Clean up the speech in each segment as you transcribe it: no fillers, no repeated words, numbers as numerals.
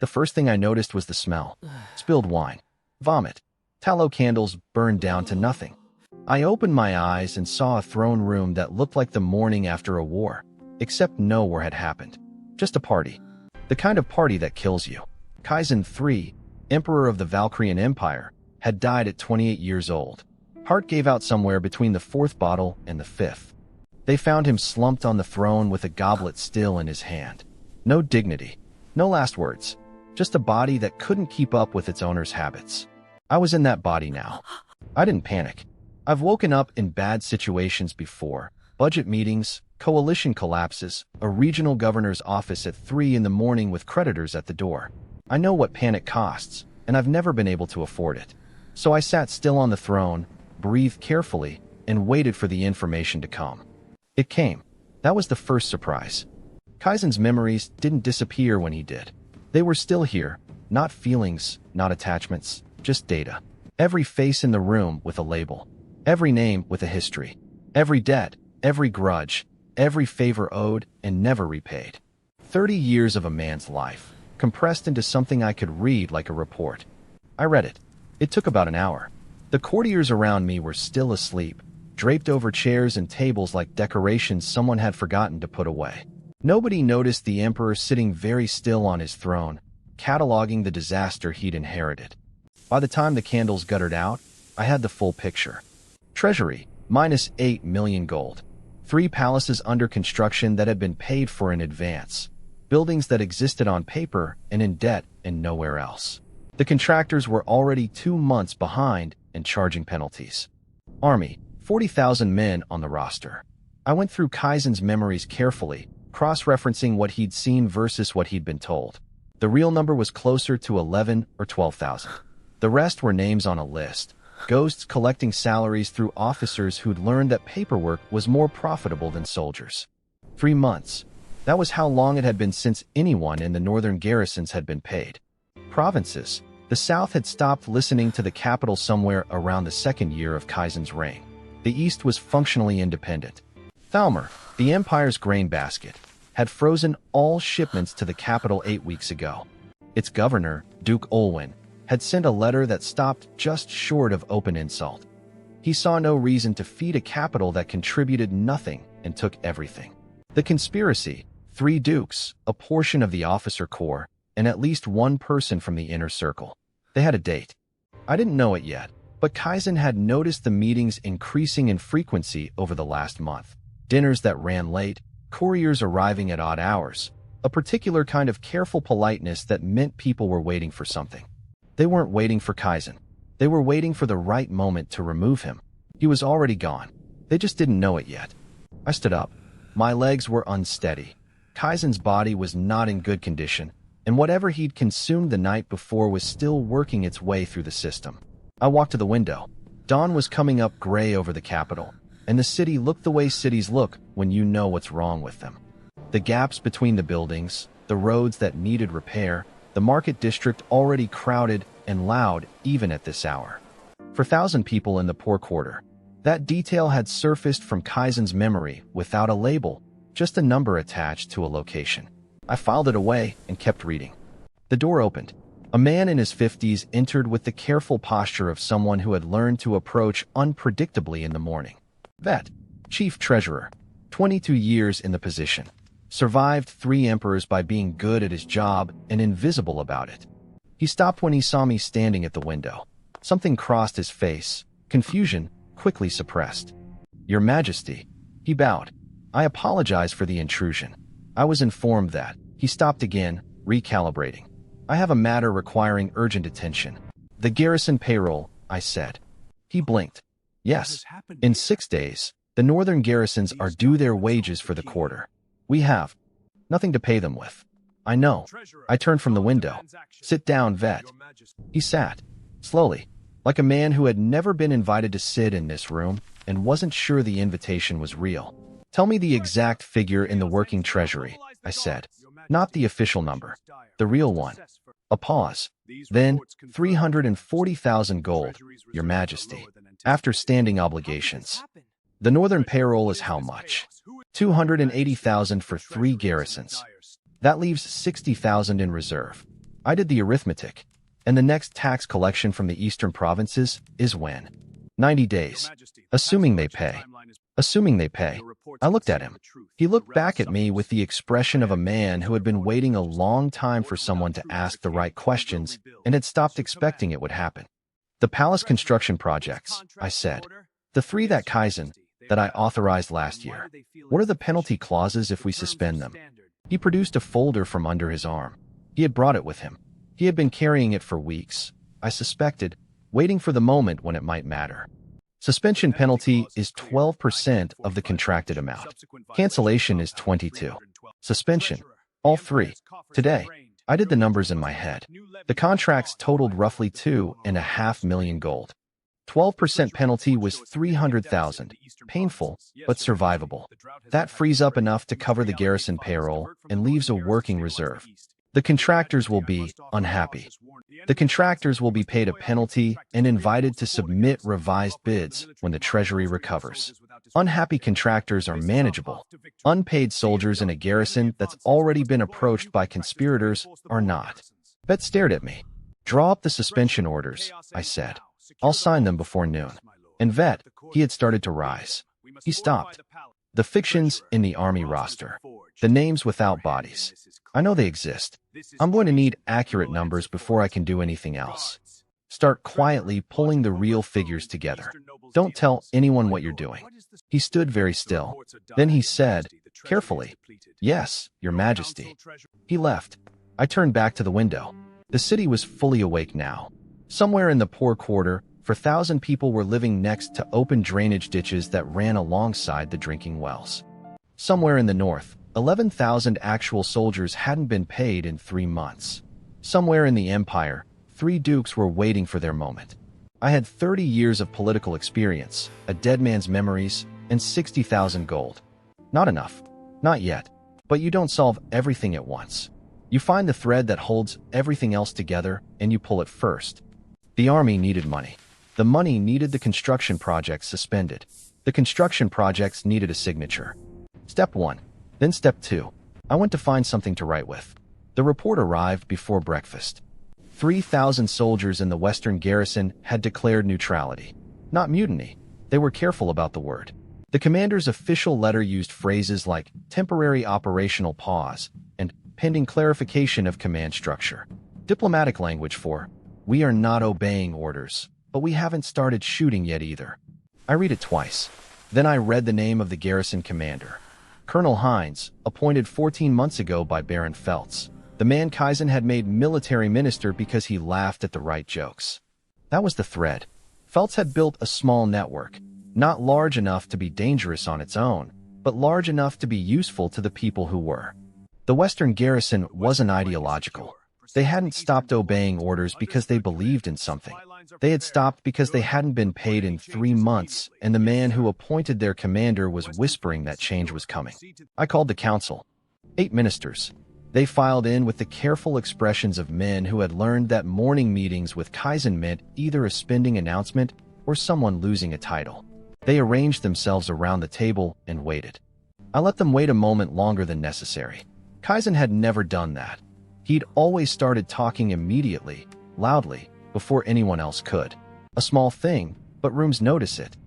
The first thing I noticed was the smell. Spilled wine, vomit, tallow candles burned down to nothing. I opened my eyes and saw a throne room that looked like the morning after a war, except no war had happened. Just a party. The kind of party that kills you. Kaizen III, Emperor of the Valkyrian Empire, had died at 28 years old. Heart gave out somewhere between the fourth bottle and the fifth. They found him slumped on the throne with a goblet still in his hand. No dignity, no last words, just a body that couldn't keep up with its owner's habits. I was in that body now. I didn't panic. I've woken up in bad situations before. Budget meetings, coalition collapses, a regional governor's office at 3 in the morning with creditors at the door. I know what panic costs, and I've never been able to afford it. So I sat still on the throne, breathed carefully, and waited for the information to come. It came. That was the first surprise. Kaizen's memories didn't disappear when he did. They were still here, not feelings, not attachments, just data. Every face in the room with a label. Every name with a history. Every debt, every grudge, every favor owed and never repaid. 30 years of a man's life, compressed into something I could read like a report. I read it. It took about an hour. The courtiers around me were still asleep, draped over chairs and tables like decorations someone had forgotten to put away. Nobody noticed the emperor sitting very still on his throne, cataloging the disaster he'd inherited. By the time the candles guttered out, I had the full picture. Treasury, minus 8 million gold. 3 palaces under construction that had been paid for in advance. Buildings that existed on paper and in debt and nowhere else. The contractors were already 2 months behind and charging penalties. Army, 40,000 men on the roster. I went through Kaizen's memories carefully, cross-referencing what he'd seen versus what he'd been told. The real number was closer to 11 or 12,000. The rest were names on a list. Ghosts collecting salaries through officers who'd learned that paperwork was more profitable than soldiers. 3 months. That was how long it had been since anyone in the northern garrisons had been paid. Provinces. The South had stopped listening to the capital somewhere around the 2nd year of Kaizen's reign. The East was functionally independent. Thalmer, the Empire's grain basket, had frozen all shipments to the capital 8 weeks ago. Its governor, Duke Olwyn, had sent a letter that stopped just short of open insult. He saw no reason to feed a capital that contributed nothing and took everything. The conspiracy, 3 dukes, a portion of the officer corps, and at least 1 person from the inner circle. They had a date. I didn't know it yet, but Kaizen had noticed the meetings increasing in frequency over the last month. Dinners that ran late, couriers arriving at odd hours, a particular kind of careful politeness that meant people were waiting for something. They weren't waiting for Kaizen. They were waiting for the right moment to remove him. He was already gone. They just didn't know it yet. I stood up. My legs were unsteady. Kaizen's body was not in good condition, and whatever he'd consumed the night before was still working its way through the system. I walked to the window. Dawn was coming up gray over the capital, and the city looked the way cities look when you know what's wrong with them. The gaps between the buildings, the roads that needed repair, the market district already crowded and loud even at this hour. For 1,000 people in the poor quarter, that detail had surfaced from Kaizen's memory without a label, just a number attached to a location. I filed it away and kept reading. The door opened. A man in his 50s entered with the careful posture of someone who had learned to approach unpredictably in the morning. Vet, chief treasurer, 22 years in the position. Survived 3 emperors by being good at his job and invisible about it. He stopped when he saw me standing at the window. Something crossed his face, confusion quickly suppressed. Your Majesty. He bowed. I apologize for the intrusion. I was informed that. He stopped again, recalibrating. I have a matter requiring urgent attention. The garrison payroll, I said. He blinked. Yes, in 6 days, the northern garrisons are due their wages for the quarter. We have nothing to pay them with. I know. I turned from the window. Sit down, vet. He sat, slowly, like a man who had never been invited to sit in this room and wasn't sure the invitation was real. Tell me the exact figure in the working treasury, I said. Not the official number, the real one. A pause. Then, 340,000 gold, Your Majesty, after standing obligations. The northern payroll is how much? 280,000 for 3 garrisons. That leaves 60,000 in reserve. I did the arithmetic. And the next tax collection from the eastern provinces is when? 90 days. Assuming they pay. Assuming they pay. I looked at him. He looked back at me with the expression of a man who had been waiting a long time for someone to ask the right questions and had stopped expecting it would happen. The palace construction projects, I said. The 3 that Kaizen, that I authorized last year. What are the penalty clauses if we suspend them? He produced a folder from under his arm. He had brought it with him. He had been carrying it for weeks, I suspected, waiting for the moment when it might matter. Suspension penalty is 12% of the contracted amount. Cancellation is 22. Suspension, all 3. Today, I did the numbers in my head. The contracts totaled roughly 2.5 million gold. 12% penalty was 300,000. Painful, but survivable. That frees up enough to cover the garrison payroll and leaves a working reserve. The contractors will be unhappy. The contractors will be paid a penalty and invited to submit revised bids when the treasury recovers. Unhappy contractors are manageable. Unpaid soldiers in a garrison that's already been approached by conspirators are not. Bet stared at me. Draw up the suspension orders, I said. I'll sign them before noon. And Vet, he had started to rise. He stopped. The fictions in the army roster. The names without bodies. I know they exist. I'm going to need accurate numbers before I can do anything else. Start quietly pulling the real figures together. Don't tell anyone what you're doing. He stood very still. Then he said, carefully, "Yes, Your Majesty." He left. I turned back to the window. The city was fully awake now. Somewhere in the poor quarter, 4,000 people were living next to open drainage ditches that ran alongside the drinking wells. Somewhere in the north, 11,000 actual soldiers hadn't been paid in 3 months. Somewhere in the empire, 3 dukes were waiting for their moment. I had 30 years of political experience, a dead man's memories, and 60,000 gold. Not enough. Not yet. But you don't solve everything at once. You find the thread that holds everything else together, and you pull it first. The army needed money. The money needed the construction projects suspended. The construction projects needed a signature. Step 1. Then step 2. I went to find something to write with. The report arrived before breakfast. 3,000 soldiers in the western garrison had declared neutrality. Not mutiny. They were careful about the word. The commander's official letter used phrases like temporary operational pause and pending clarification of command structure. Diplomatic language for, we are not obeying orders, but we haven't started shooting yet either. I read it twice. Then I read the name of the garrison commander. Colonel Hines, appointed 14 months ago by Baron Feltz. The man Kaizen had made military minister because he laughed at the right jokes. That was the thread. Feltz had built a small network, not large enough to be dangerous on its own, but large enough to be useful to the people who were. The Western garrison wasn't ideological. They hadn't stopped obeying orders because they believed in something. They had stopped because they hadn't been paid in 3 months, and the man who appointed their commander was whispering that change was coming. I called the council. 8 ministers. They filed in with the careful expressions of men who had learned that morning meetings with Kaizen meant either a spending announcement or someone losing a title. They arranged themselves around the table and waited. I let them wait a moment longer than necessary. Kaizen had never done that. He'd always started talking immediately, loudly, before anyone else could. A small thing, but rooms notice it.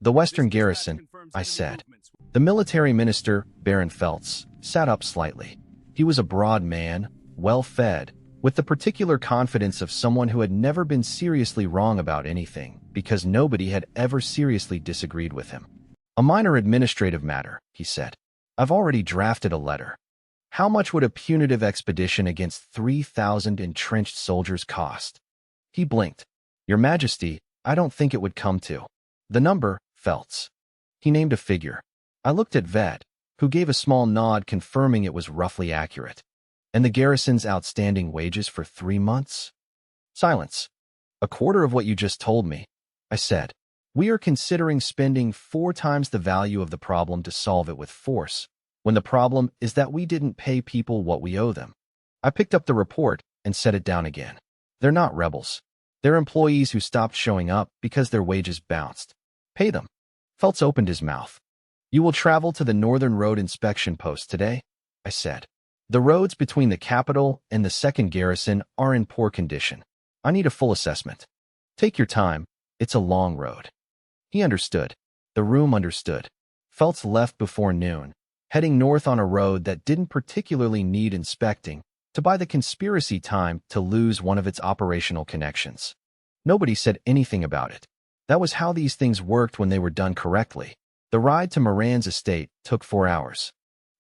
The Western garrison, I said. The military minister, Baron Feltz, sat up slightly. He was a broad man, well-fed, with the particular confidence of someone who had never been seriously wrong about anything, because nobody had ever seriously disagreed with him. A minor administrative matter, he said. I've already drafted a letter. How much would a punitive expedition against 3,000 entrenched soldiers cost? He blinked. Your Majesty, I don't think it would come to. The number, Feltz. He named a figure. I looked at Ved, who gave a small nod confirming it was roughly accurate. And the garrison's outstanding wages for 3 months? Silence. A quarter of what you just told me, I said. We are considering spending 4 times the value of the problem to solve it with force, when the problem is that we didn't pay people what we owe them. I picked up the report and set it down again. They're not rebels. They're employees who stopped showing up because their wages bounced. Pay them. Feltz opened his mouth. You will travel to the Northern Road Inspection Post today, I said. The roads between the capital and the second garrison are in poor condition. I need a full assessment. Take your time. It's a long road. He understood. The room understood. Feltz left before noon, heading north on a road that didn't particularly need inspecting, to buy the conspiracy time to lose one of its operational connections. Nobody said anything about it. That was how these things worked when they were done correctly. The ride to Moran's estate took 4 hours.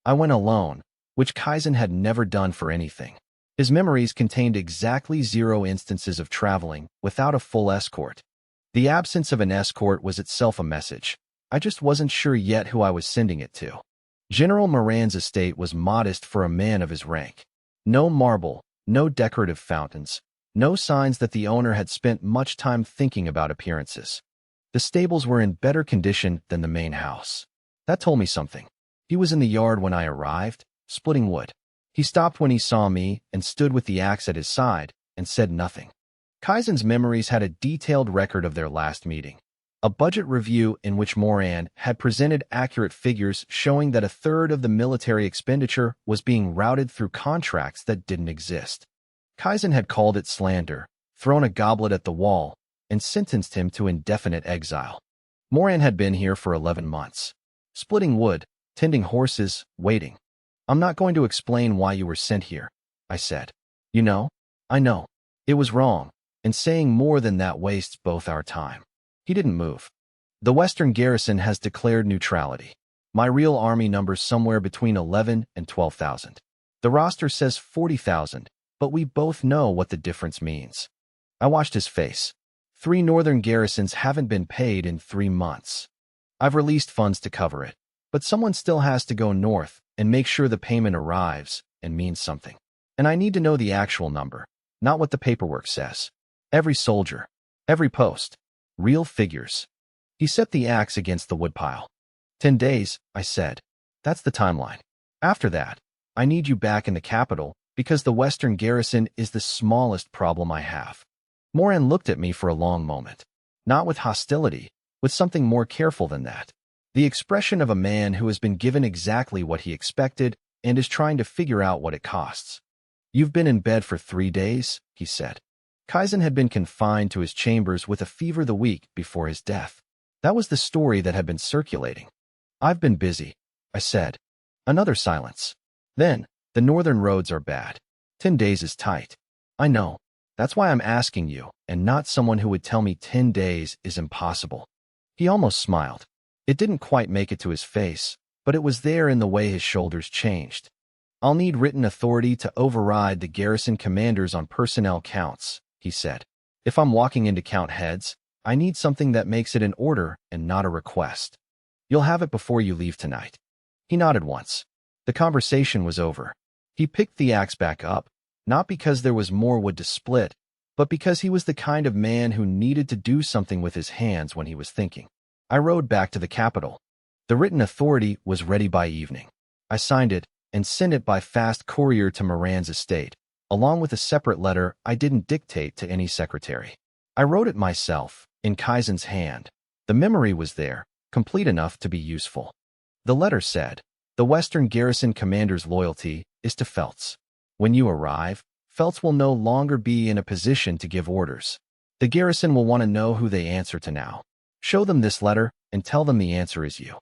I went alone, which Kaizen had never done for anything. His memories contained exactly 0 instances of traveling without a full escort. The absence of an escort was itself a message. I just wasn't sure yet who I was sending it to. General Moran's estate was modest for a man of his rank. No marble, no decorative fountains, no signs that the owner had spent much time thinking about appearances. The stables were in better condition than the main house. That told me something. He was in the yard when I arrived, splitting wood. He stopped when he saw me and stood with the axe at his side and said nothing. Kaizen's memories had a detailed record of their last meeting. A budget review in which Moran had presented accurate figures showing that 1/3 of the military expenditure was being routed through contracts that didn't exist. Kaizen had called it slander, thrown a goblet at the wall, and sentenced him to indefinite exile. Moran had been here for 11 months. Splitting wood, tending horses, waiting. I'm not going to explain why you were sent here, I said. You know, I know. It was wrong, and saying more than that wastes both our time. He didn't move. The Western garrison has declared neutrality. My real army numbers somewhere between 11 and 12,000. The roster says 40,000, but we both know what the difference means. I watched his face. 3 northern garrisons haven't been paid in 3 months. I've released funds to cover it, but someone still has to go north and make sure the payment arrives and means something. And I need to know the actual number, not what the paperwork says. Every soldier, every post, real figures. He set the axe against the woodpile. 10 days, I said. That's the timeline. After that, I need you back in the capital because the Western garrison is the smallest problem I have. Moran looked at me for a long moment. Not with hostility, with something more careful than that. The expression of a man who has been given exactly what he expected and is trying to figure out what it costs. You've been in bed for 3 days, he said. Kaizen had been confined to his chambers with a fever the week before his death. That was the story that had been circulating. I've been busy, I said. Another silence. Then, the northern roads are bad. 10 days is tight. I know. That's why I'm asking you, and not someone who would tell me 10 days is impossible. He almost smiled. It didn't quite make it to his face, but it was there in the way his shoulders changed. I'll need written authority to override the garrison commanders on personnel counts, he said. If I'm walking in to count heads, I need something that makes it an order and not a request. You'll have it before you leave tonight. He nodded once. The conversation was over. He picked the axe back up, not because there was more wood to split, but because he was the kind of man who needed to do something with his hands when he was thinking. I rode back to the capital. The written authority was ready by evening. I signed it and sent it by fast courier to Moran's estate, along with a separate letter I didn't dictate to any secretary. I wrote it myself, in Kaizen's hand. The memory was there, complete enough to be useful. The letter said, the Western garrison commander's loyalty is to Feltz. When you arrive, Feltz will no longer be in a position to give orders. The garrison will want to know who they answer to now. Show them this letter and tell them the answer is you.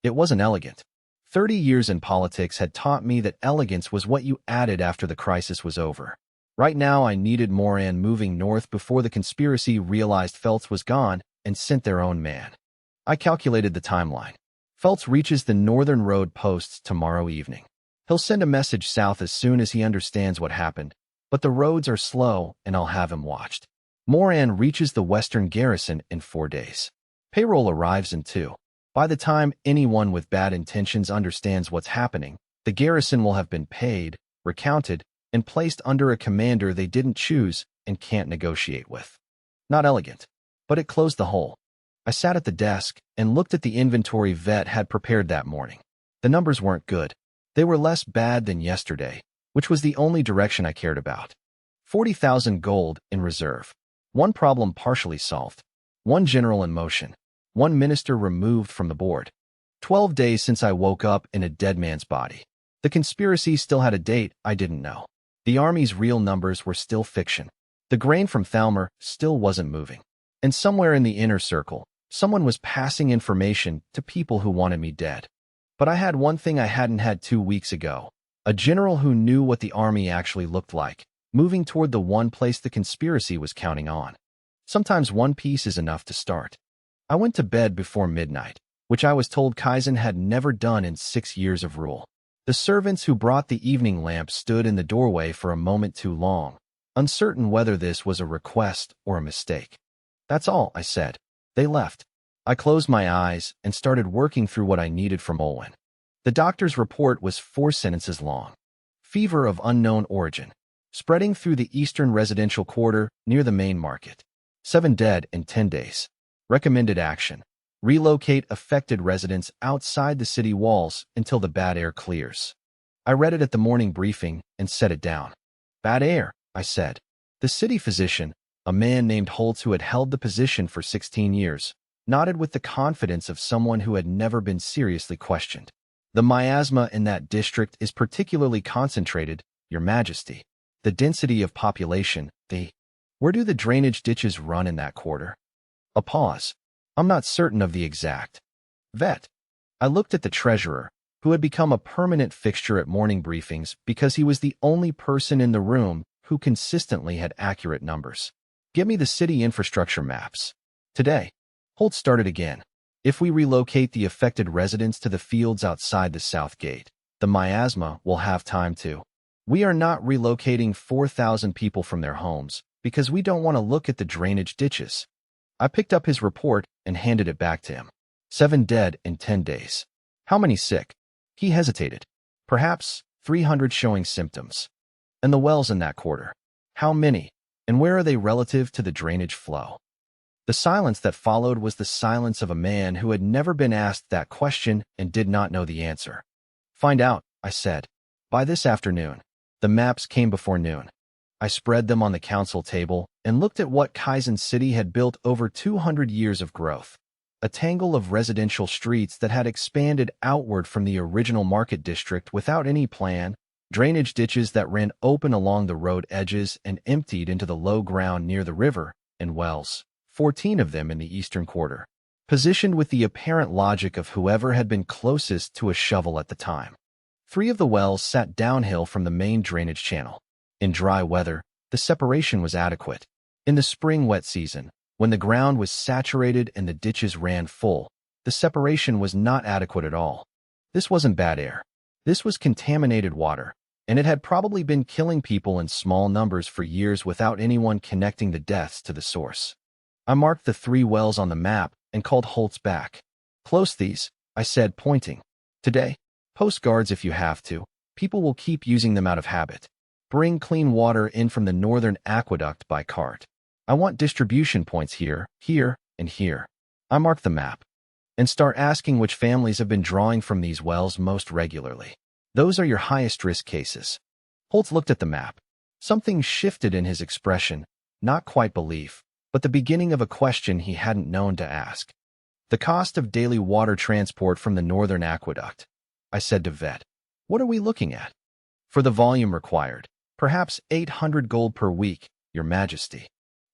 It wasn't elegant. 30 years in politics had taught me that elegance was what you added after the crisis was over. Right now, I needed Moran moving north before the conspiracy realized Feltz was gone and sent their own man. I calculated the timeline. Feltz reaches the northern road posts tomorrow evening. He'll send a message south as soon as he understands what happened, but the roads are slow and I'll have him watched. Moran reaches the Western garrison in 4 days. Payroll arrives in 2. By the time anyone with bad intentions understands what's happening, the garrison will have been paid, recounted, and placed under a commander they didn't choose and can't negotiate with. Not elegant, but it closed the hole. I sat at the desk and looked at the inventory Vet had prepared that morning. The numbers weren't good. They were less bad than yesterday, which was the only direction I cared about. 40,000 gold in reserve. 1 problem partially solved. 1 general in motion. 1 minister removed from the board. 12 days since I woke up in a dead man's body. The conspiracy still had a date I didn't know. The army's real numbers were still fiction. The grain from Thalmer still wasn't moving. And somewhere in the inner circle, someone was passing information to people who wanted me dead. But I had one thing I hadn't had 2 weeks ago. A general who knew what the army actually looked like, moving toward the one place the conspiracy was counting on. Sometimes one piece is enough to start. I went to bed before midnight, which I was told Kaizen had never done in 6 years of rule. The servants who brought the evening lamp stood in the doorway for a moment too long, uncertain whether this was a request or a mistake. "That's all," I said. They left. I closed my eyes and started working through what I needed from Olwen. The doctor's report was 4 sentences long. Fever of unknown origin, spreading through the eastern residential quarter near the main market. 7 dead in 10 days. Recommended action: relocate affected residents outside the city walls until the bad air clears. I read it at the morning briefing and set it down. "Bad air," I said. The city physician, a man named Holtz who had held the position for 16 years, nodded with the confidence of someone who had never been seriously questioned. "The miasma in that district is particularly concentrated, Your Majesty. The density of population, Where do the drainage ditches run in that quarter?" A pause. "I'm not certain of the exact." "Vet." I looked at the treasurer, who had become a permanent fixture at morning briefings because he was the only person in the room who consistently had accurate numbers. "Give me the city infrastructure maps." "Today." Holt started again. "If we relocate the affected residents to the fields outside the south gate, the miasma will have time to. We are not relocating 4,000 people from their homes because we don't want to look at the drainage ditches." I picked up his report and handed it back to him. 7 dead in 10 days. "How many sick?" He hesitated. "Perhaps 300 showing symptoms." "And the wells in that quarter? How many? And where are they relative to the drainage flow?" The silence that followed was the silence of a man who had never been asked that question and did not know the answer. "Find out," I said. "By this afternoon." The maps came before noon. I spread them on the council table and looked at what Kaizen City had built over 200 years of growth. A tangle of residential streets that had expanded outward from the original market district without any plan, drainage ditches that ran open along the road edges and emptied into the low ground near the river, and wells, 14 of them in the eastern quarter, positioned with the apparent logic of whoever had been closest to a shovel at the time. 3 of the wells sat downhill from the main drainage channel. In dry weather, the separation was adequate. In the spring wet season, when the ground was saturated and the ditches ran full, the separation was not adequate at all. This wasn't bad air. This was contaminated water, and it had probably been killing people in small numbers for years without anyone connecting the deaths to the source. I marked the 3 wells on the map and called Holtz back. "Close these," I said, pointing. "Today. Post guards if you have to. People will keep using them out of habit. Bring clean water in from the northern aqueduct by cart. I want distribution points here, here, and here." I marked the map. "And start asking which families have been drawing from these wells most regularly. Those are your highest risk cases." Holtz looked at the map. Something shifted in his expression, not quite belief, but the beginning of a question he hadn't known to ask. "The cost of daily water transport from the northern aqueduct," I said to Vet. "What are we looking at?" "For the volume required. Perhaps 800 gold per week, Your Majesty."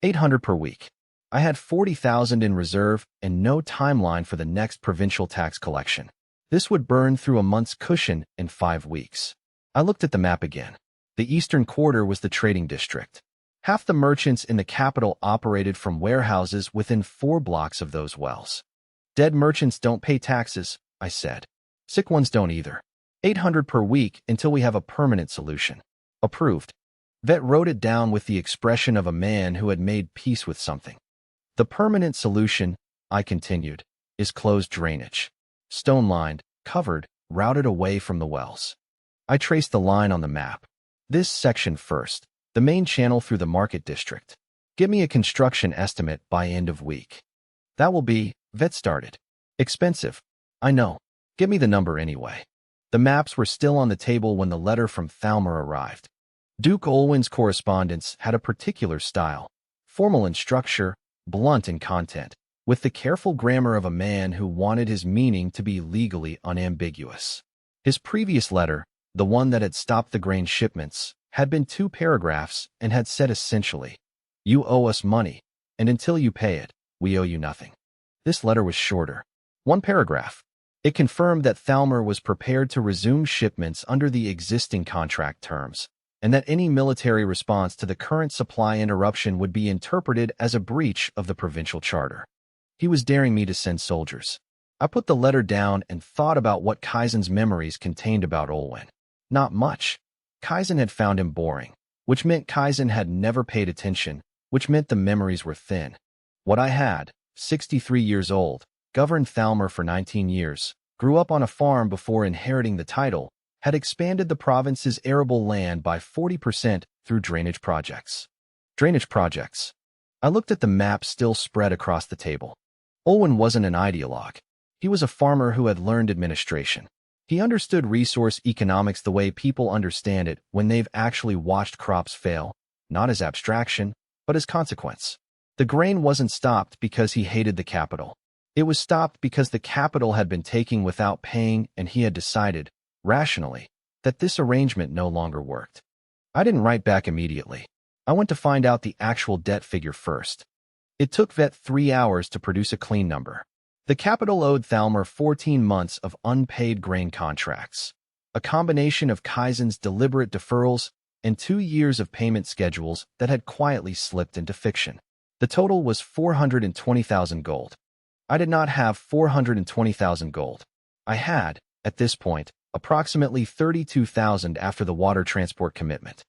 800 per week. I had 40,000 in reserve and no timeline for the next provincial tax collection. This would burn through a month's cushion in 5 weeks. I looked at the map again. The eastern quarter was the trading district. Half the merchants in the capital operated from warehouses within 4 blocks of those wells. "Dead merchants don't pay taxes," I said. "Sick ones don't either. 800 per week until we have a permanent solution." "Approved." Vet wrote it down with the expression of a man who had made peace with something. "The permanent solution," I continued, "is closed drainage. Stone-lined, covered, routed away from the wells." I traced the line on the map. "This section first, the main channel through the market district. Give me a construction estimate by end of week." "That will be," Vet started. "Expensive. I know. Give me the number anyway." The maps were still on the table when the letter from Thalmer arrived. Duke Olwen's correspondence had a particular style, formal in structure, blunt in content, with the careful grammar of a man who wanted his meaning to be legally unambiguous. His previous letter, the one that had stopped the grain shipments, had been 2 paragraphs and had said essentially, "You owe us money, and until you pay it, we owe you nothing." This letter was shorter. 1 paragraph. It confirmed that Thalmer was prepared to resume shipments under the existing contract terms, and that any military response to the current supply interruption would be interpreted as a breach of the provincial charter. He was daring me to send soldiers. I put the letter down and thought about what Kaizen's memories contained about Olwen. Not much. Kaizen had found him boring, which meant Kaizen had never paid attention, which meant the memories were thin. What I had, 63 years old, governed Thalmer for 19 years, grew up on a farm before inheriting the title, had expanded the province's arable land by 40% through drainage projects. Drainage projects. I looked at the map still spread across the table. Olwen wasn't an ideologue. He was a farmer who had learned administration. He understood resource economics the way people understand it when they've actually watched crops fail, not as abstraction, but as consequence. The grain wasn't stopped because he hated the capital. It was stopped because the capital had been taken without paying, and he had decided, rationally, that this arrangement no longer worked. I didn't write back immediately. I went to find out the actual debt figure first. It took Vet 3 hours to produce a clean number. The capital owed Thalmer 14 months of unpaid grain contracts, a combination of Kaizen's deliberate deferrals and 2 years of payment schedules that had quietly slipped into fiction. The total was 420,000 gold. I did not have 420,000 gold. I had, at this point, approximately 32,000 after the water transport commitment.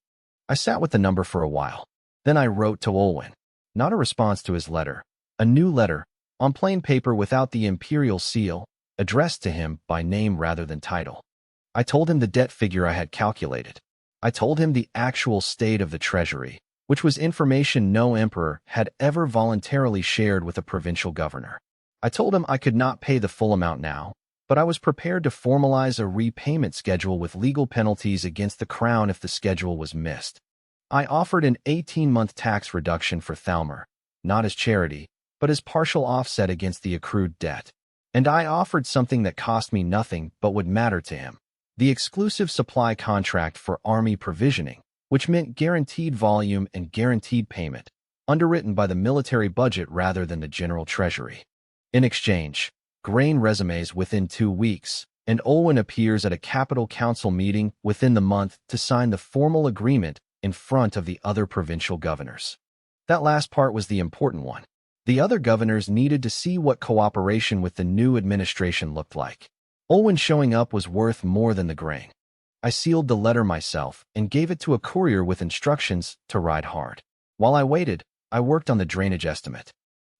I sat with the number for a while. Then I wrote to Olwen. Not a response to his letter. A new letter, on plain paper without the imperial seal, addressed to him by name rather than title. I told him the debt figure I had calculated. I told him the actual state of the treasury, which was information no emperor had ever voluntarily shared with a provincial governor. I told him I could not pay the full amount now, but I was prepared to formalize a repayment schedule with legal penalties against the crown if the schedule was missed. I offered an 18-month tax reduction for Thalmer, not as charity, but as partial offset against the accrued debt. And I offered something that cost me nothing but would matter to him: the exclusive supply contract for army provisioning, which meant guaranteed volume and guaranteed payment, underwritten by the military budget rather than the general treasury. In exchange, grain resumes within 2 weeks, and Olwen appears at a capital council meeting within the month to sign the formal agreement in front of the other provincial governors. That last part was the important one. The other governors needed to see what cooperation with the new administration looked like. Olwen showing up was worth more than the grain. I sealed the letter myself and gave it to a courier with instructions to ride hard. While I waited, I worked on the drainage estimate.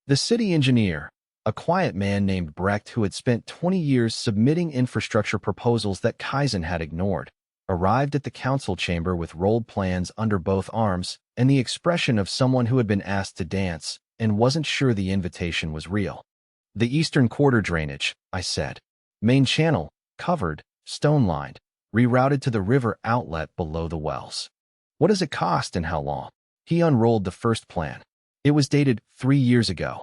The city engineer, a quiet man named Brecht who had spent 20 years submitting infrastructure proposals that Kaizen had ignored, arrived at the council chamber with rolled plans under both arms and the expression of someone who had been asked to dance and wasn't sure the invitation was real. "The eastern quarter drainage," I said. "Main channel, covered, stone-lined, rerouted to the river outlet below the wells. What does it cost and how long?" He unrolled the first plan. It was dated 3 years ago.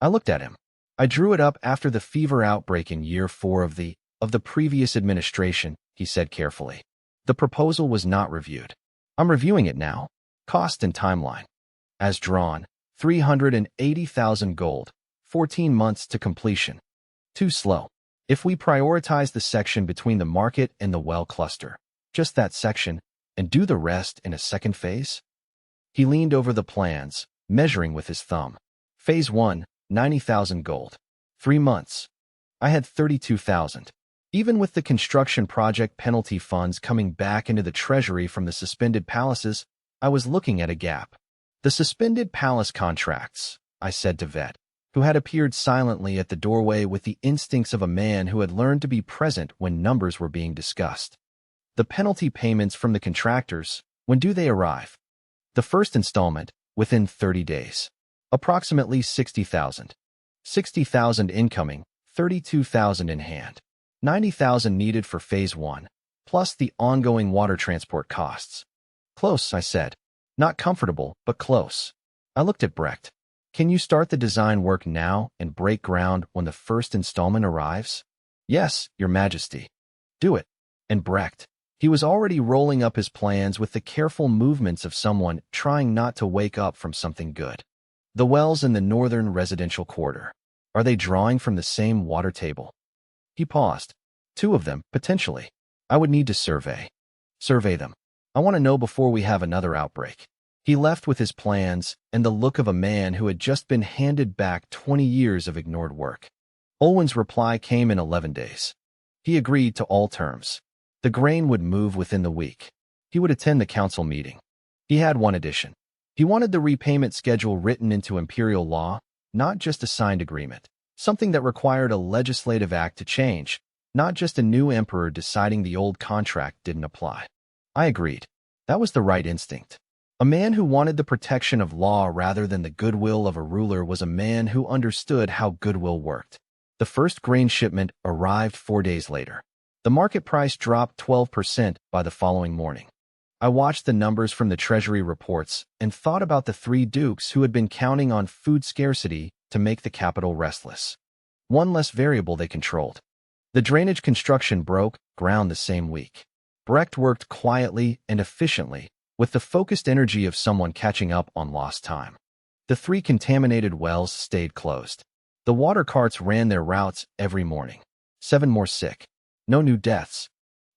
I looked at him. "I drew it up after the fever outbreak in year 4 of the previous administration," he said carefully. "The proposal was not reviewed. I'm reviewing it now. Cost and timeline. As drawn, 380,000 gold, 14 months to completion. Too slow. If we prioritize the section between the market and the well cluster, just that section, and do the rest in a second phase?" He leaned over the plans, measuring with his thumb. Phase 1, 90,000 gold. 3 months. I had 32,000. Even with the construction project penalty funds coming back into the treasury from the suspended palaces, I was looking at a gap. "The suspended palace contracts," I said to Vet, who had appeared silently at the doorway with the instincts of a man who had learned to be present when numbers were being discussed. "The penalty payments from the contractors, when do they arrive?" "The first installment, within 30 days. Approximately 60,000. 60,000 incoming, 32,000 in hand. 90,000 needed for Phase 1, plus the ongoing water transport costs." "Close," I said. "Not comfortable, but close." I looked at Brecht. "Can you start the design work now and break ground when the first installment arrives?" "Yes, Your Majesty." "Do it." And Brecht, He was already rolling up his plans with the careful movements of someone trying not to wake up from something good. The wells in the northern residential quarter. Are they drawing from the same water table? He paused. 2 of them, potentially. I would need to survey them. I want to know before we have another outbreak. He left with his plans and the look of a man who had just been handed back 20 years of ignored work. Olwen's reply came in 11 days. He agreed to all terms. The grain would move within the week. He would attend the council meeting. He had one addition. He wanted the repayment schedule written into imperial law, not just a signed agreement. Something that required a legislative act to change, not just a new emperor deciding the old contract didn't apply. I agreed. That was the right instinct. A man who wanted the protection of law rather than the goodwill of a ruler was a man who understood how goodwill worked. The first grain shipment arrived 4 days later. The market price dropped 12% by the following morning. I watched the numbers from the treasury reports and thought about the 3 dukes who had been counting on food scarcity to make the capital restless. One less variable they controlled. The drainage construction broke ground the same week. Brecht worked quietly and efficiently, with the focused energy of someone catching up on lost time. The 3 contaminated wells stayed closed. The water carts ran their routes every morning. 7 more sick. No new deaths.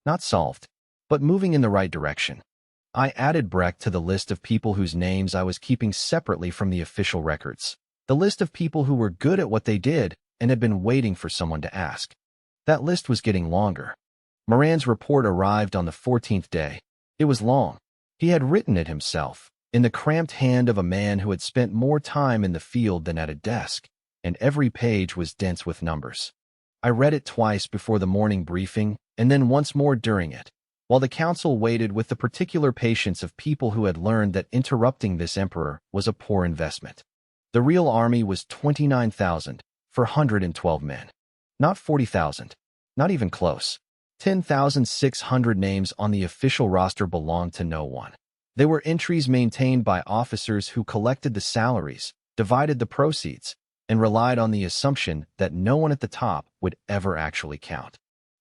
Not solved, but moving in the right direction. I added Brecht to the list of people whose names I was keeping separately from the official records. The list of people who were good at what they did and had been waiting for someone to ask. That list was getting longer. Moran's report arrived on the 14th day. It was long. He had written it himself, in the cramped hand of a man who had spent more time in the field than at a desk, and every page was dense with numbers. I read it twice before the morning briefing, and then once more during it, while the council waited with the particular patience of people who had learned that interrupting this emperor was a poor investment. The real army was 29,412 men. Not 40,000. Not even close. 10,600 names on the official roster belonged to no one. They were entries maintained by officers who collected the salaries, divided the proceeds, and relied on the assumption that no one at the top would ever actually count.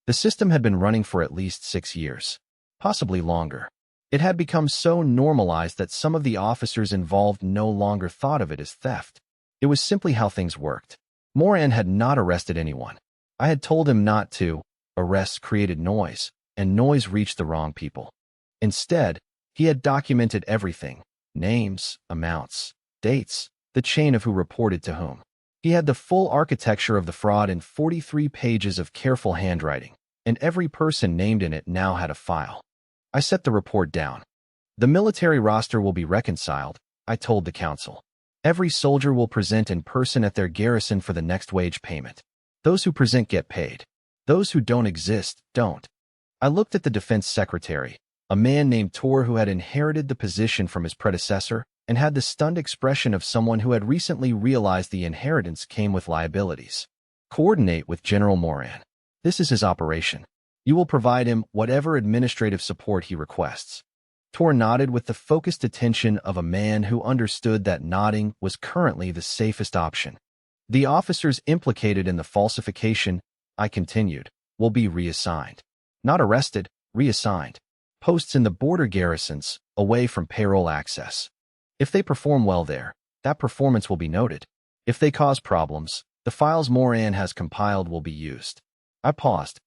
The system had been running for at least 6 years, possibly longer. It had become so normalized that some of the officers involved no longer thought of it as theft. It was simply how things worked. Moran had not arrested anyone. I had told him not to. Arrests created noise, and noise reached the wrong people. Instead, he had documented everything: names, amounts, dates, the chain of who reported to whom. He had the full architecture of the fraud in 43 pages of careful handwriting, and every person named in it now had a file. I set the report down. The military roster will be reconciled, I told the council. Every soldier will present in person at their garrison for the next wage payment. Those who present get paid. Those who don't exist, don't. I looked at the defense secretary, a man named Tor who had inherited the position from his predecessor and had the stunned expression of someone who had recently realized the inheritance came with liabilities. Coordinate with General Moran. This is his operation. You will provide him whatever administrative support he requests. Tor nodded with the focused attention of a man who understood that nodding was currently the safest option. The officers implicated in the falsification, I continued, will be reassigned. Not arrested, reassigned. Posts in the border garrisons, away from payroll access. If they perform well there, that performance will be noted. If they cause problems, the files Moran has compiled will be used. I paused.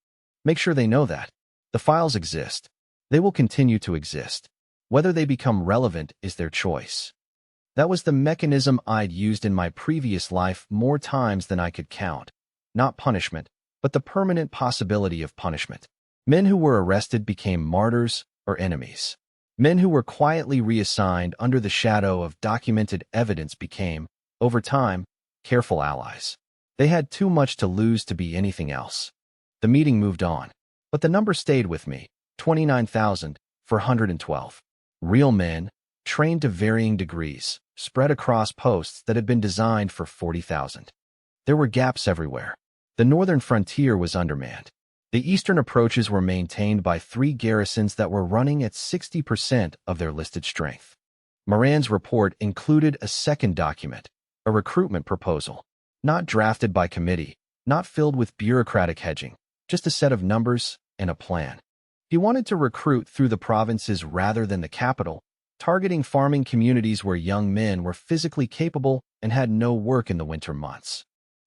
Make sure they know that. The files exist. They will continue to exist. Whether they become relevant is their choice. That was the mechanism I'd used in my previous life more times than I could count. Not punishment, but the permanent possibility of punishment. Men who were arrested became martyrs or enemies. Men who were quietly reassigned under the shadow of documented evidence became, over time, careful allies. They had too much to lose to be anything else. The meeting moved on, but the number stayed with me, 29,412. Real men, trained to varying degrees, spread across posts that had been designed for 40,000. There were gaps everywhere. The northern frontier was undermanned. The eastern approaches were maintained by 3 garrisons that were running at 60% of their listed strength. Moran's report included a second document, a recruitment proposal, not drafted by committee, not filled with bureaucratic hedging, just a set of numbers and a plan. He wanted to recruit through the provinces rather than the capital, targeting farming communities where young men were physically capable and had no work in the winter months.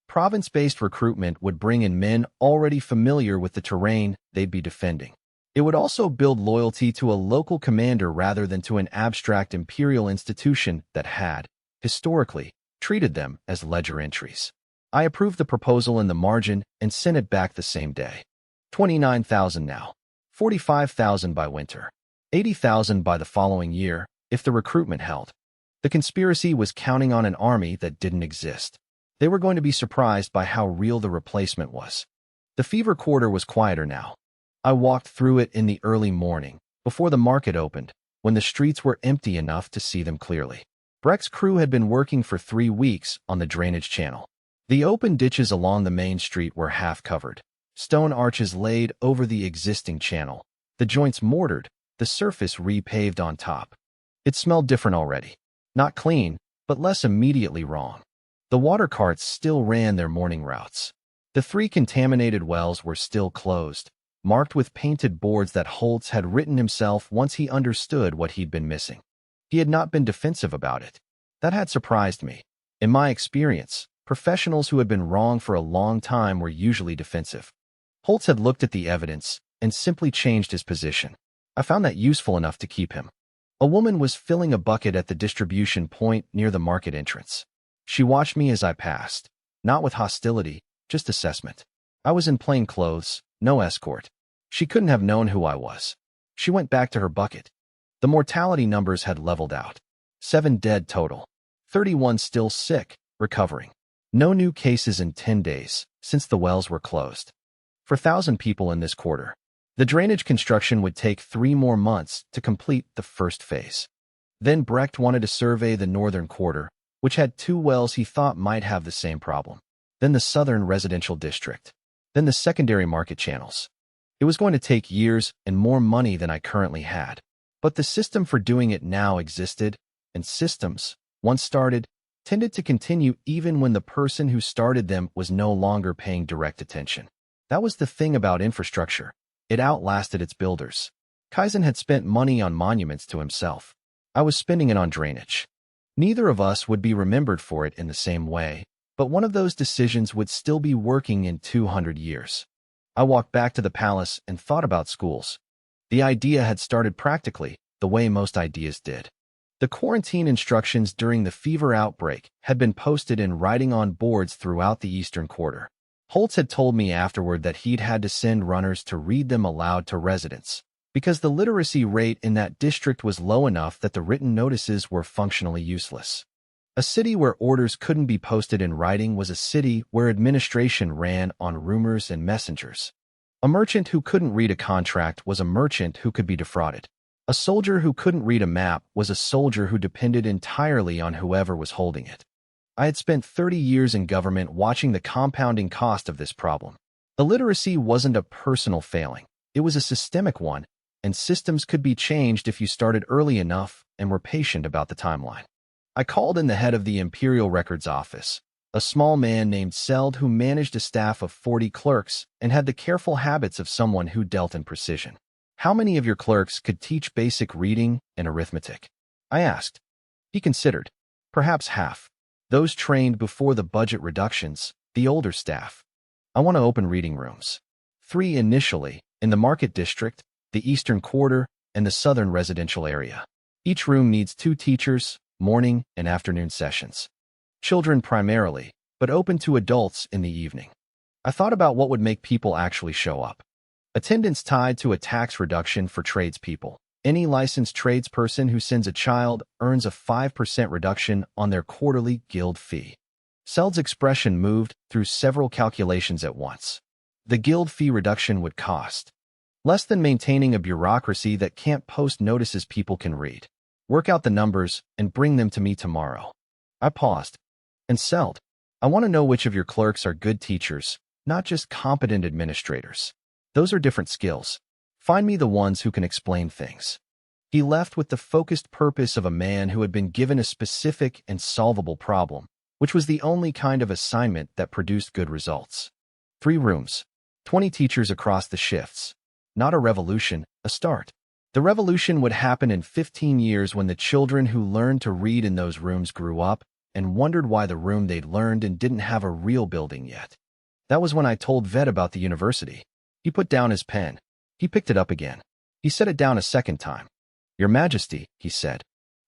Province-based recruitment would bring in men already familiar with the terrain they'd be defending. It would also build loyalty to a local commander rather than to an abstract imperial institution that had, historically, treated them as ledger entries. I approved the proposal in the margin and sent it back the same day. 29,000 now. 45,000 by winter. 80,000 by the following year, if the recruitment held. The conspiracy was counting on an army that didn't exist. They were going to be surprised by how real the replacement was. The fever quarter was quieter now. I walked through it in the early morning, before the market opened, when the streets were empty enough to see them clearly. Breck's crew had been working for 3 weeks on the drainage channel. The open ditches along the main street were half covered. Stone arches laid over the existing channel, the joints mortared, the surface repaved on top. It smelled different already. Not clean, but less immediately wrong. The water carts still ran their morning routes. The 3 contaminated wells were still closed, marked with painted boards that Holtz had written himself once he understood what he'd been missing. He had not been defensive about it. That had surprised me. In my experience, professionals who had been wrong for a long time were usually defensive. Holtz had looked at the evidence and simply changed his position. I found that useful enough to keep him. A woman was filling a bucket at the distribution point near the market entrance. She watched me as I passed, not with hostility, just assessment. I was in plain clothes, no escort. She couldn't have known who I was. She went back to her bucket. The mortality numbers had leveled out. 7 dead total. 31 still sick, recovering. No new cases in 10 days, since the wells were closed. For 1,000 people in this quarter. The drainage construction would take 3 more months to complete the first phase. Then Brecht wanted to survey the northern quarter, which had 2 wells he thought might have the same problem. Then the southern residential district. Then the secondary market channels. It was going to take years and more money than I currently had. But the system for doing it now existed, and systems, once started, tended to continue even when the person who started them was no longer paying direct attention. That was the thing about infrastructure. It outlasted its builders. Kaizen had spent money on monuments to himself. I was spending it on drainage. Neither of us would be remembered for it in the same way, but one of those decisions would still be working in 200 years. I walked back to the palace and thought about schools. The idea had started practically, the way most ideas did. The quarantine instructions during the fever outbreak had been posted in writing on boards throughout the eastern quarter. Holtz had told me afterward that he'd had to send runners to read them aloud to residents, because the literacy rate in that district was low enough that the written notices were functionally useless. A city where orders couldn't be posted in writing was a city where administration ran on rumors and messengers. A merchant who couldn't read a contract was a merchant who could be defrauded. A soldier who couldn't read a map was a soldier who depended entirely on whoever was holding it. I had spent 30 years in government watching the compounding cost of this problem. Illiteracy wasn't a personal failing. It was a systemic one, and systems could be changed if you started early enough and were patient about the timeline. I called in the head of the Imperial Records Office, a small man named Seld who managed a staff of 40 clerks and had the careful habits of someone who dealt in precision. How many of your clerks could teach basic reading and arithmetic? I asked. He considered. Perhaps half. Those trained before the budget reductions, the older staff. I want to open reading rooms. 3 initially, in the market district, the eastern quarter, and the southern residential area. Each room needs 2 teachers, morning and afternoon sessions. Children primarily, but open to adults in the evening. I thought about what would make people actually show up. Attendance tied to a tax reduction for tradespeople. Any licensed tradesperson who sends a child earns a 5% reduction on their quarterly guild fee. Seld's expression moved through several calculations at once. The guild fee reduction would cost less than maintaining a bureaucracy that can't post notices people can read. Work out the numbers and bring them to me tomorrow. I paused. And Seld, I want to know which of your clerks are good teachers, not just competent administrators. Those are different skills. Find me the ones who can explain things. He left with the focused purpose of a man who had been given a specific and solvable problem, which was the only kind of assignment that produced good results. 3 rooms, 20 teachers across the shifts. Not a revolution, a start. The revolution would happen in 15 years when the children who learned to read in those rooms grew up and wondered why the room they'd learned in didn't have a real building yet. That was when I told Vet about the university. He put down his pen. He picked it up again. He set it down a second time. Your Majesty, he said.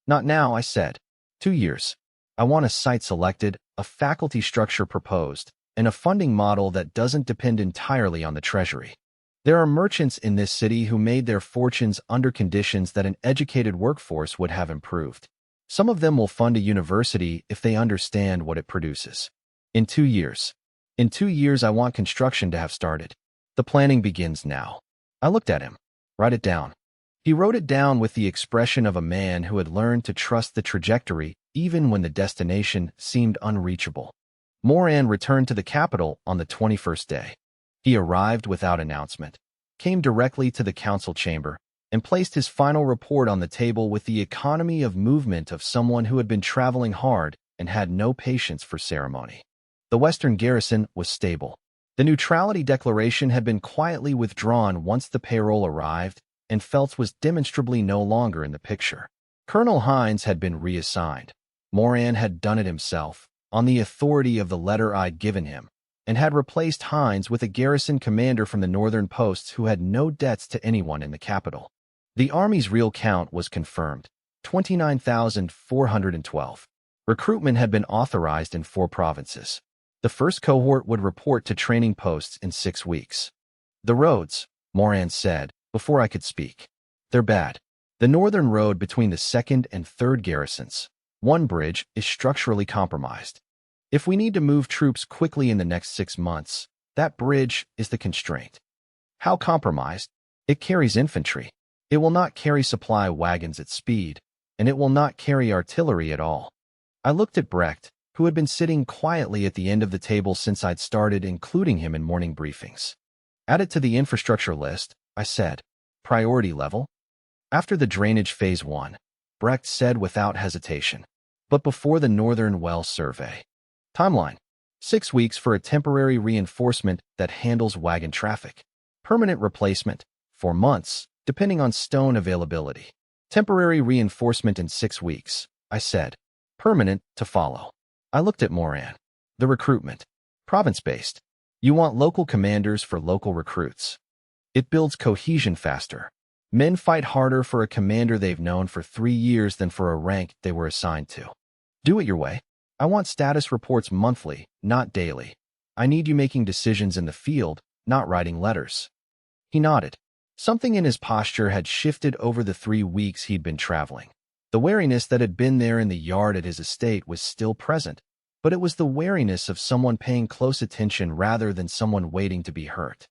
Not now, I said. 2 years. I want a site selected, a faculty structure proposed, and a funding model that doesn't depend entirely on the treasury. There are merchants in this city who made their fortunes under conditions that an educated workforce would have improved. Some of them will fund a university if they understand what it produces. In 2 years. In 2 years, I want construction to have started. The planning begins now. I looked at him. Write it down. He wrote it down with the expression of a man who had learned to trust the trajectory even when the destination seemed unreachable. Moran returned to the capital on the 21st day. He arrived without announcement, came directly to the council chamber, and placed his final report on the table with the economy of movement of someone who had been traveling hard and had no patience for ceremony. The Western garrison was stable. The neutrality declaration had been quietly withdrawn once the payroll arrived, and Feltz was demonstrably no longer in the picture. Colonel Hines had been reassigned. Moran had done it himself, on the authority of the letter I'd given him, and had replaced Hines with a garrison commander from the northern posts who had no debts to anyone in the capital. The army's real count was confirmed, 29,412. Recruitment had been authorized in 4 provinces. The first cohort would report to training posts in 6 weeks. The roads, Moran said, before I could speak. They're bad. The northern road between the 2nd and 3rd garrisons, one bridge, is structurally compromised. If we need to move troops quickly in the next 6 months, that bridge is the constraint. How compromised? It carries infantry. It will not carry supply wagons at speed, and it will not carry artillery at all. I looked at Brecht, who had been sitting quietly at the end of the table since I'd started including him in morning briefings. Add it to the infrastructure list, I said. Priority level? After the drainage phase 1, Brecht said without hesitation, but before the Northern Well survey. Timeline: 6 weeks for a temporary reinforcement that handles wagon traffic. Permanent replacement: 4 months, depending on stone availability. Temporary reinforcement in 6 weeks, I said. Permanent to follow. I looked at Moran. The recruitment. Province-based. You want local commanders for local recruits. It builds cohesion faster. Men fight harder for a commander they've known for 3 years than for a rank they were assigned to. Do it your way. I want status reports monthly, not daily. I need you making decisions in the field, not writing letters. He nodded. Something in his posture had shifted over the 3 weeks he'd been traveling. The wariness that had been there in the yard at his estate was still present, but it was the wariness of someone paying close attention rather than someone waiting to be hurt.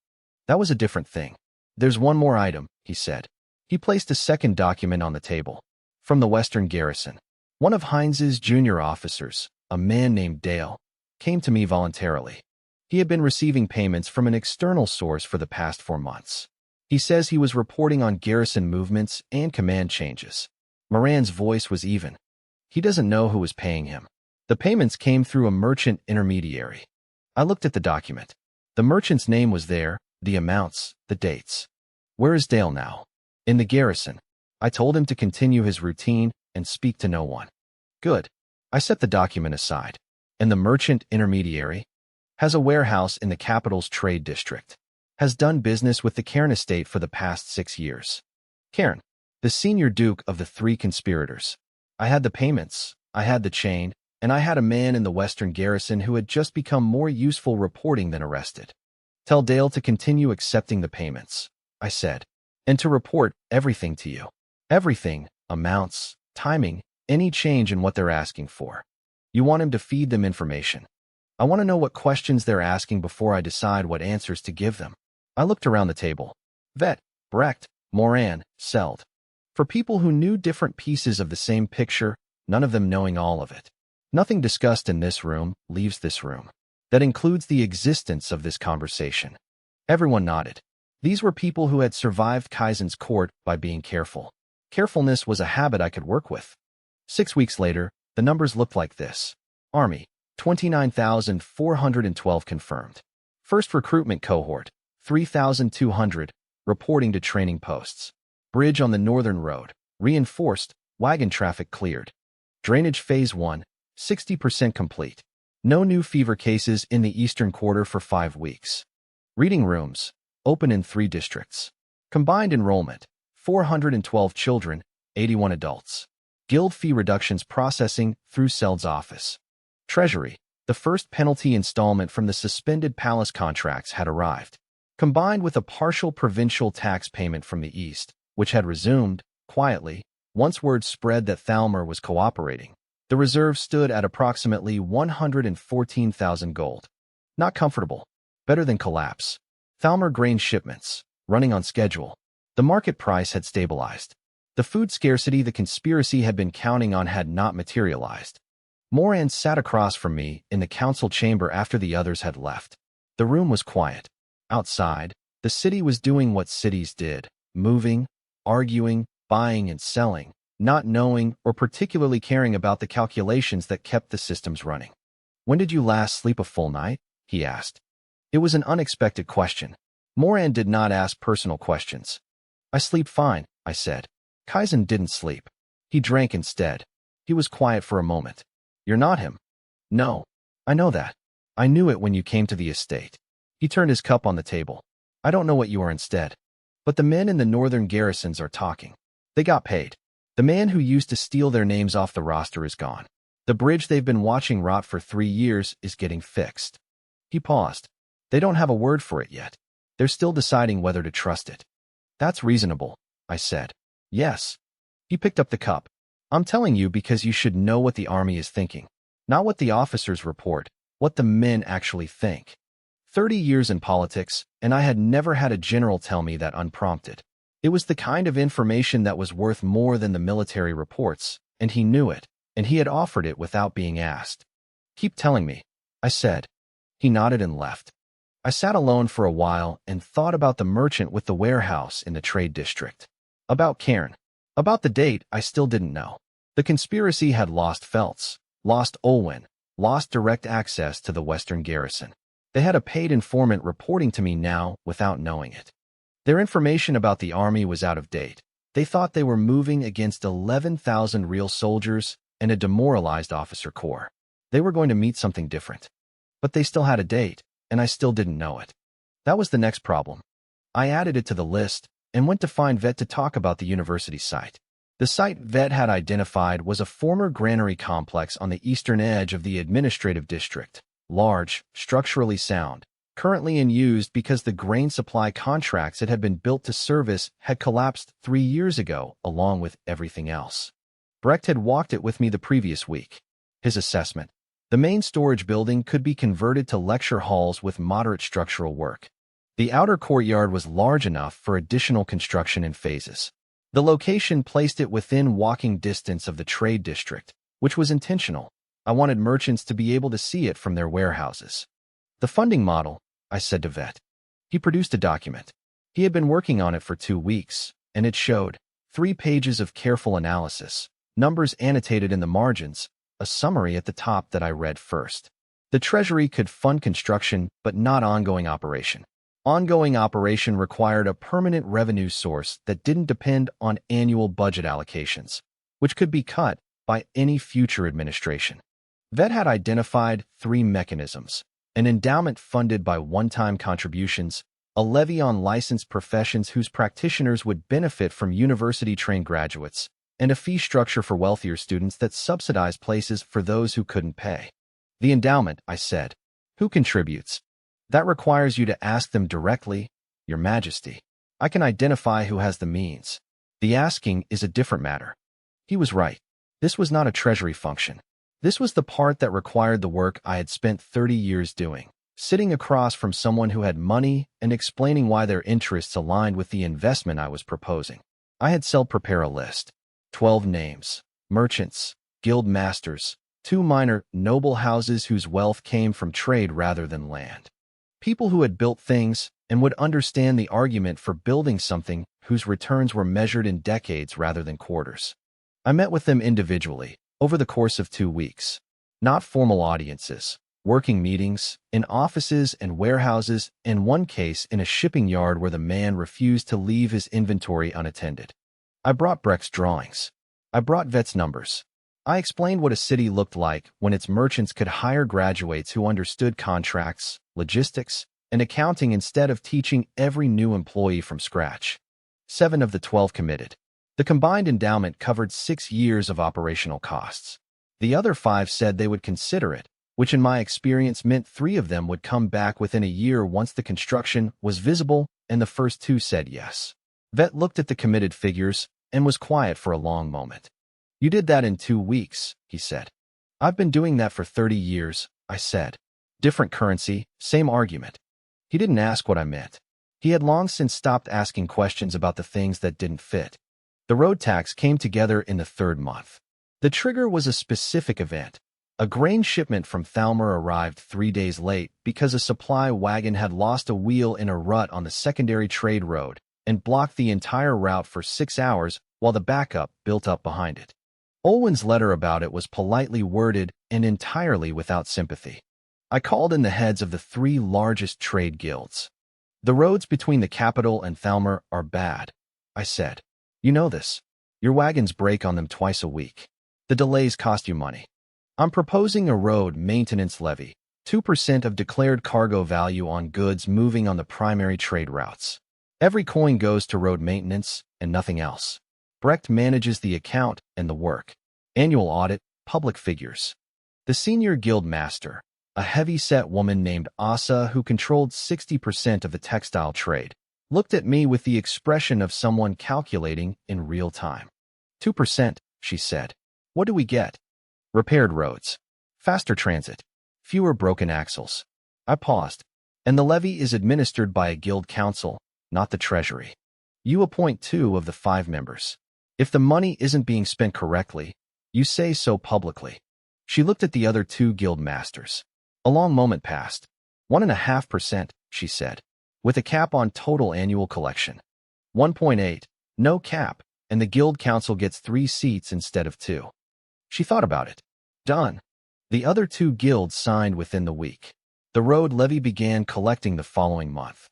That was a different thing. There's one more item, he said. He placed a second document on the table. From the Western garrison. One of Hines's junior officers, a man named Dale, came to me voluntarily. He had been receiving payments from an external source for the past 4 months. He says he was reporting on garrison movements and command changes. Moran's voice was even. He doesn't know who was paying him. The payments came through a merchant intermediary. I looked at the document. The merchant's name was there, the amounts, the dates. Where is Dale now? In the garrison. I told him to continue his routine and speak to no one. Good. I set the document aside. And the merchant intermediary has a warehouse in the capital's trade district. Has done business with the Cairn estate for the past 6 years. Cairn, the senior duke of the 3 conspirators. I had the payments, I had the chain, and I had a man in the Western garrison who had just become more useful reporting than arrested. Tell Dale to continue accepting the payments, I said, and to report everything to you. Everything, amounts, timing, any change in what they're asking for. You want him to feed them information. I want to know what questions they're asking before I decide what answers to give them. I looked around the table. Vet, Brecht, Moran, Seld. For people who knew different pieces of the same picture, none of them knowing all of it. Nothing discussed in this room leaves this room. That includes the existence of this conversation. Everyone nodded. These were people who had survived Kaizen's court by being careful. Carefulness was a habit I could work with. 6 weeks later, the numbers looked like this. Army, 29,412 confirmed. First recruitment cohort, 3,200. reporting to training posts. Bridge on the northern road, reinforced, wagon traffic cleared. Drainage Phase 1, 60% complete. No new fever cases in the eastern quarter for 5 weeks. Reading rooms, open in 3 districts. Combined enrollment, 412 children, 81 adults. Guild fee reductions processing through Seld's office. Treasury, the first penalty installment from the suspended palace contracts had arrived. Combined with a partial provincial tax payment from the east, which had resumed, quietly, once word spread that Thalmer was cooperating. The reserve stood at approximately 114,000 gold. Not comfortable. Better than collapse. Thalmer grain shipments, running on schedule. The market price had stabilized. The food scarcity the conspiracy had been counting on had not materialized. Moran sat across from me in the council chamber after the others had left. The room was quiet. Outside, the city was doing what cities did, moving, arguing, buying and selling, not knowing or particularly caring about the calculations that kept the systems running. "When did you last sleep a full night?" he asked. It was an unexpected question. Moran did not ask personal questions. "I sleep fine," I said. Kaizen didn't sleep. He drank instead. He was quiet for a moment. "You're not him." "No. I know that. I knew it when you came to the estate." He turned his cup on the table. "I don't know what you are instead. But the men in the northern garrisons are talking. They got paid. The man who used to steal their names off the roster is gone. The bridge they've been watching rot for 3 years is getting fixed." He paused. "They don't have a word for it yet. They're still deciding whether to trust it." "That's reasonable," I said. "Yes." He picked up the cup. "I'm telling you because you should know what the army is thinking. Not what the officers report, what the men actually think." 30 years in politics, and I had never had a general tell me that unprompted. It was the kind of information that was worth more than the military reports, and he knew it, and he had offered it without being asked. "Keep telling me," I said. He nodded and left. I sat alone for a while and thought about the merchant with the warehouse in the trade district. About Cairn. About the date I still didn't know. The conspiracy had lost Feltz, lost Olwen, lost direct access to the western garrison. They had a paid informant reporting to me now without knowing it. Their information about the army was out of date. They thought they were moving against 11,000 real soldiers and a demoralized officer corps. They were going to meet something different. But they still had a date, and I still didn't know it. That was the next problem. I added it to the list and went to find Vet to talk about the university site. The site Vet had identified was a former granary complex on the eastern edge of the administrative district. Large, structurally sound, currently in use because the grain supply contracts it had been built to service had collapsed 3 years ago along with everything else. Brecht had walked it with me the previous week. His assessment: the main storage building could be converted to lecture halls with moderate structural work. The outer courtyard was large enough for additional construction in phases. The location placed it within walking distance of the trade district, which was intentional. I wanted merchants to be able to see it from their warehouses. "The funding model," I said to Vet. He produced a document. He had been working on it for 2 weeks, and it showed 3 pages of careful analysis, numbers annotated in the margins, a summary at the top that I read first. The Treasury could fund construction, but not ongoing operation. Ongoing operation required a permanent revenue source that didn't depend on annual budget allocations, which could be cut by any future administration. Vet had identified 3 mechanisms: an endowment funded by one-time contributions, a levy on licensed professions whose practitioners would benefit from university-trained graduates, and a fee structure for wealthier students that subsidized places for those who couldn't pay. "The endowment," I said. "Who contributes?" "That requires you to ask them directly, Your Majesty. I can identify who has the means. The asking is a different matter." He was right. This was not a treasury function. This was the part that required the work I had spent 30 years doing, sitting across from someone who had money and explaining why their interests aligned with the investment I was proposing. I had Seld prepare a list. 12 names: merchants, guild masters, 2 minor, noble houses whose wealth came from trade rather than land. People who had built things and would understand the argument for building something whose returns were measured in decades rather than quarters. I met with them individually, over the course of 2 weeks. Not formal audiences, Working meetings, in offices and warehouses, in one case in a shipping yard where the man refused to leave his inventory unattended. I brought Brecht's drawings. I brought Vet's numbers. I explained what a city looked like when its merchants could hire graduates who understood contracts, logistics, and accounting instead of teaching every new employee from scratch. 7 of the 12 committed. The combined endowment covered 6 years of operational costs. The other 5 said they would consider it, which in my experience meant 3 of them would come back within a year once the construction was visible, and the first 2 said yes. Vet looked at the committed figures and was quiet for a long moment. You did that in 2 weeks, he said. I've been doing that for 30 years, I said. Different currency, same argument. He didn't ask what I meant. He had long since stopped asking questions about the things that didn't fit. The road tax came together in the 3rd month. The trigger was a specific event. A grain shipment from Thalmer arrived 3 days late because a supply wagon had lost a wheel in a rut on the secondary trade road and blocked the entire route for 6 hours while the backup built up behind it. Olwen's letter about it was politely worded and entirely without sympathy. I called in the heads of the 3 largest trade guilds. The roads between the capital and Thalmer are bad, I said. You know this. Your wagons break on them twice a week. The delays cost you money. I'm proposing a road maintenance levy, 2% of declared cargo value on goods moving on the primary trade routes. Every coin goes to road maintenance and nothing else. Brecht manages the account and the work. Annual audit, public figures. The senior guild master, a heavy-set woman named Asa who controlled 60% of the textile trade, looked at me with the expression of someone calculating in real time. 2%, she said. What do we get? Repaired roads. Faster transit. Fewer broken axles. I paused. And the levy is administered by a guild council, not the treasury. You appoint 2 of the 5 members. If the money isn't being spent correctly, you say so publicly. She looked at the other 2 guild masters. A long moment passed. 1.5%, she said, with a cap on total annual collection. 1.8, no cap, and the guild council gets 3 seats instead of 2. She thought about it. Done. The other 2 guilds signed within the week. The road levy began collecting the following month.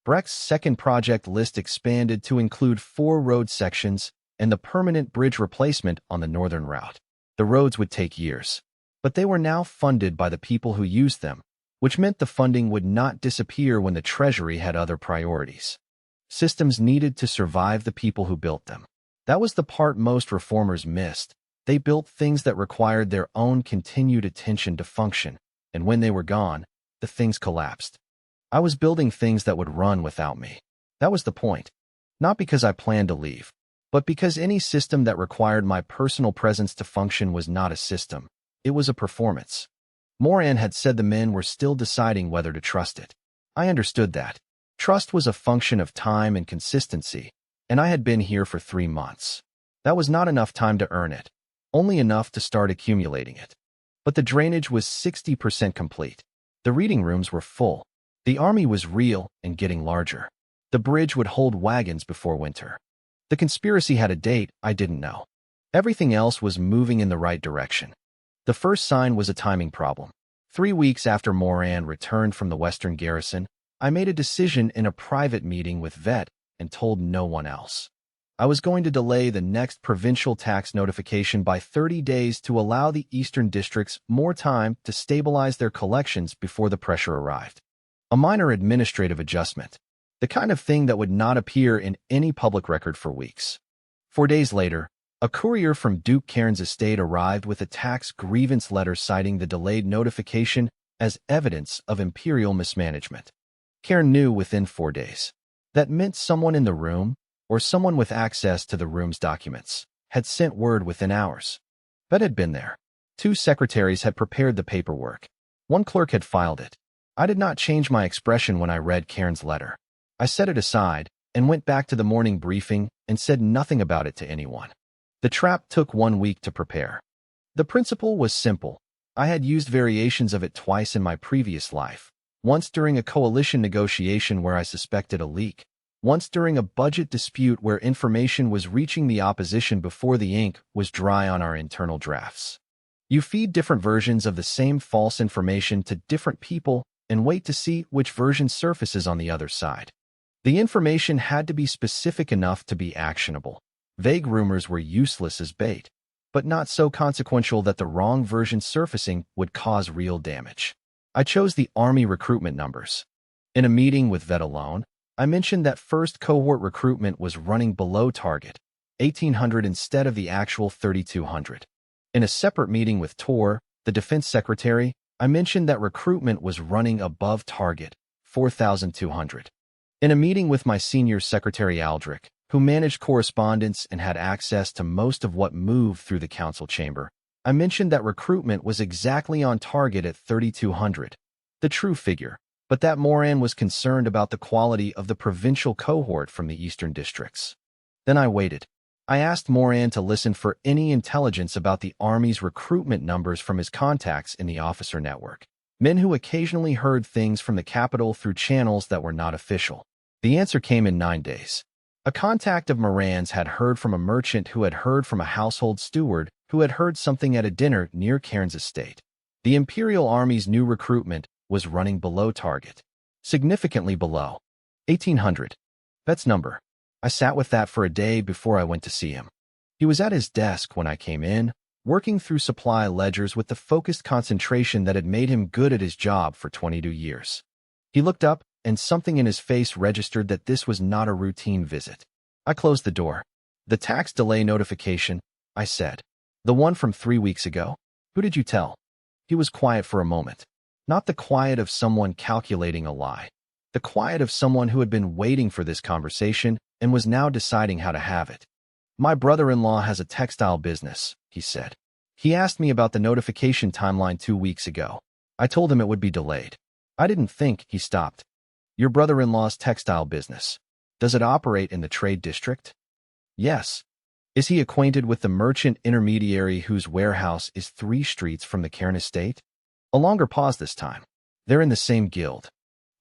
Brecht's second project list expanded to include 4 road sections and the permanent bridge replacement on the northern route. The roads would take years, but they were now funded by the people who used them, which meant the funding would not disappear when the treasury had other priorities. Systems needed to survive the people who built them. That was the part most reformers missed. They built things that required their own continued attention to function, and when they were gone, the things collapsed. I was building things that would run without me. That was the point. Not because I planned to leave, but because any system that required my personal presence to function was not a system. It was a performance. Moran had said the men were still deciding whether to trust it. I understood that. Trust was a function of time and consistency, and I had been here for 3 months. That was not enough time to earn it, only enough to start accumulating it. But the drainage was 60% complete. The reading rooms were full. The army was real and getting larger. The bridge would hold wagons before winter. The conspiracy had a date I didn't know. Everything else was moving in the right direction. The first sign was a timing problem. 3 weeks after Moran returned from the Western garrison, I made a decision in a private meeting with Vet and told no one else. I was going to delay the next provincial tax notification by 30 days to allow the eastern districts more time to stabilize their collections before the pressure arrived. A minor administrative adjustment. The kind of thing that would not appear in any public record for weeks. 4 days later, a courier from Duke Cairn's estate arrived with a tax grievance letter citing the delayed notification as evidence of imperial mismanagement. Cairn knew within 4 days. That meant someone in the room, or someone with access to the room's documents, had sent word within hours. Vet had been there. 2 secretaries had prepared the paperwork. 1 clerk had filed it. I did not change my expression when I read Cairn's letter. I set it aside and went back to the morning briefing and said nothing about it to anyone. The trap took 1 week to prepare. The principle was simple. I had used variations of it twice in my previous life, once during a coalition negotiation where I suspected a leak, once during a budget dispute where information was reaching the opposition before the ink was dry on our internal drafts. You feed different versions of the same false information to different people and wait to see which version surfaces on the other side. The information had to be specific enough to be actionable. Vague rumors were useless as bait, but not so consequential that the wrong version surfacing would cause real damage. I chose the Army recruitment numbers. In a meeting with Vet alone, I mentioned that first cohort recruitment was running below target, 1,800 instead of the actual 3,200. In a separate meeting with Tor, the defense secretary, I mentioned that recruitment was running above target, 4,200. In a meeting with my senior secretary Aldrich, who managed correspondence and had access to most of what moved through the council chamber, I mentioned that recruitment was exactly on target at 3,200, the true figure, but that Moran was concerned about the quality of the provincial cohort from the eastern districts. Then I waited. I asked Moran to listen for any intelligence about the Army's recruitment numbers from his contacts in the officer network, men who occasionally heard things from the capital through channels that were not official. The answer came in 9 days. A contact of Moran's had heard from a merchant who had heard from a household steward who had heard something at a dinner near Cairns estate. The Imperial Army's new recruitment was running below target, significantly below. 1,800. Bet's number. I sat with that for a day before I went to see him. He was at his desk when I came in, working through supply ledgers with the focused concentration that had made him good at his job for 22 years. He looked up, and something in his face registered that this was not a routine visit. I closed the door. The tax delay notification, I said. The one from 3 weeks ago? Who did you tell? He was quiet for a moment. Not the quiet of someone calculating a lie. The quiet of someone who had been waiting for this conversation and was now deciding how to have it. My brother-in-law has a textile business, he said. He asked me about the notification timeline 2 weeks ago. I told him it would be delayed. I didn't think, he stopped. Your brother-in-law's textile business. Does it operate in the trade district? Yes. Is he acquainted with the merchant intermediary whose warehouse is 3 streets from the Cairn estate? A longer pause this time. They're in the same guild.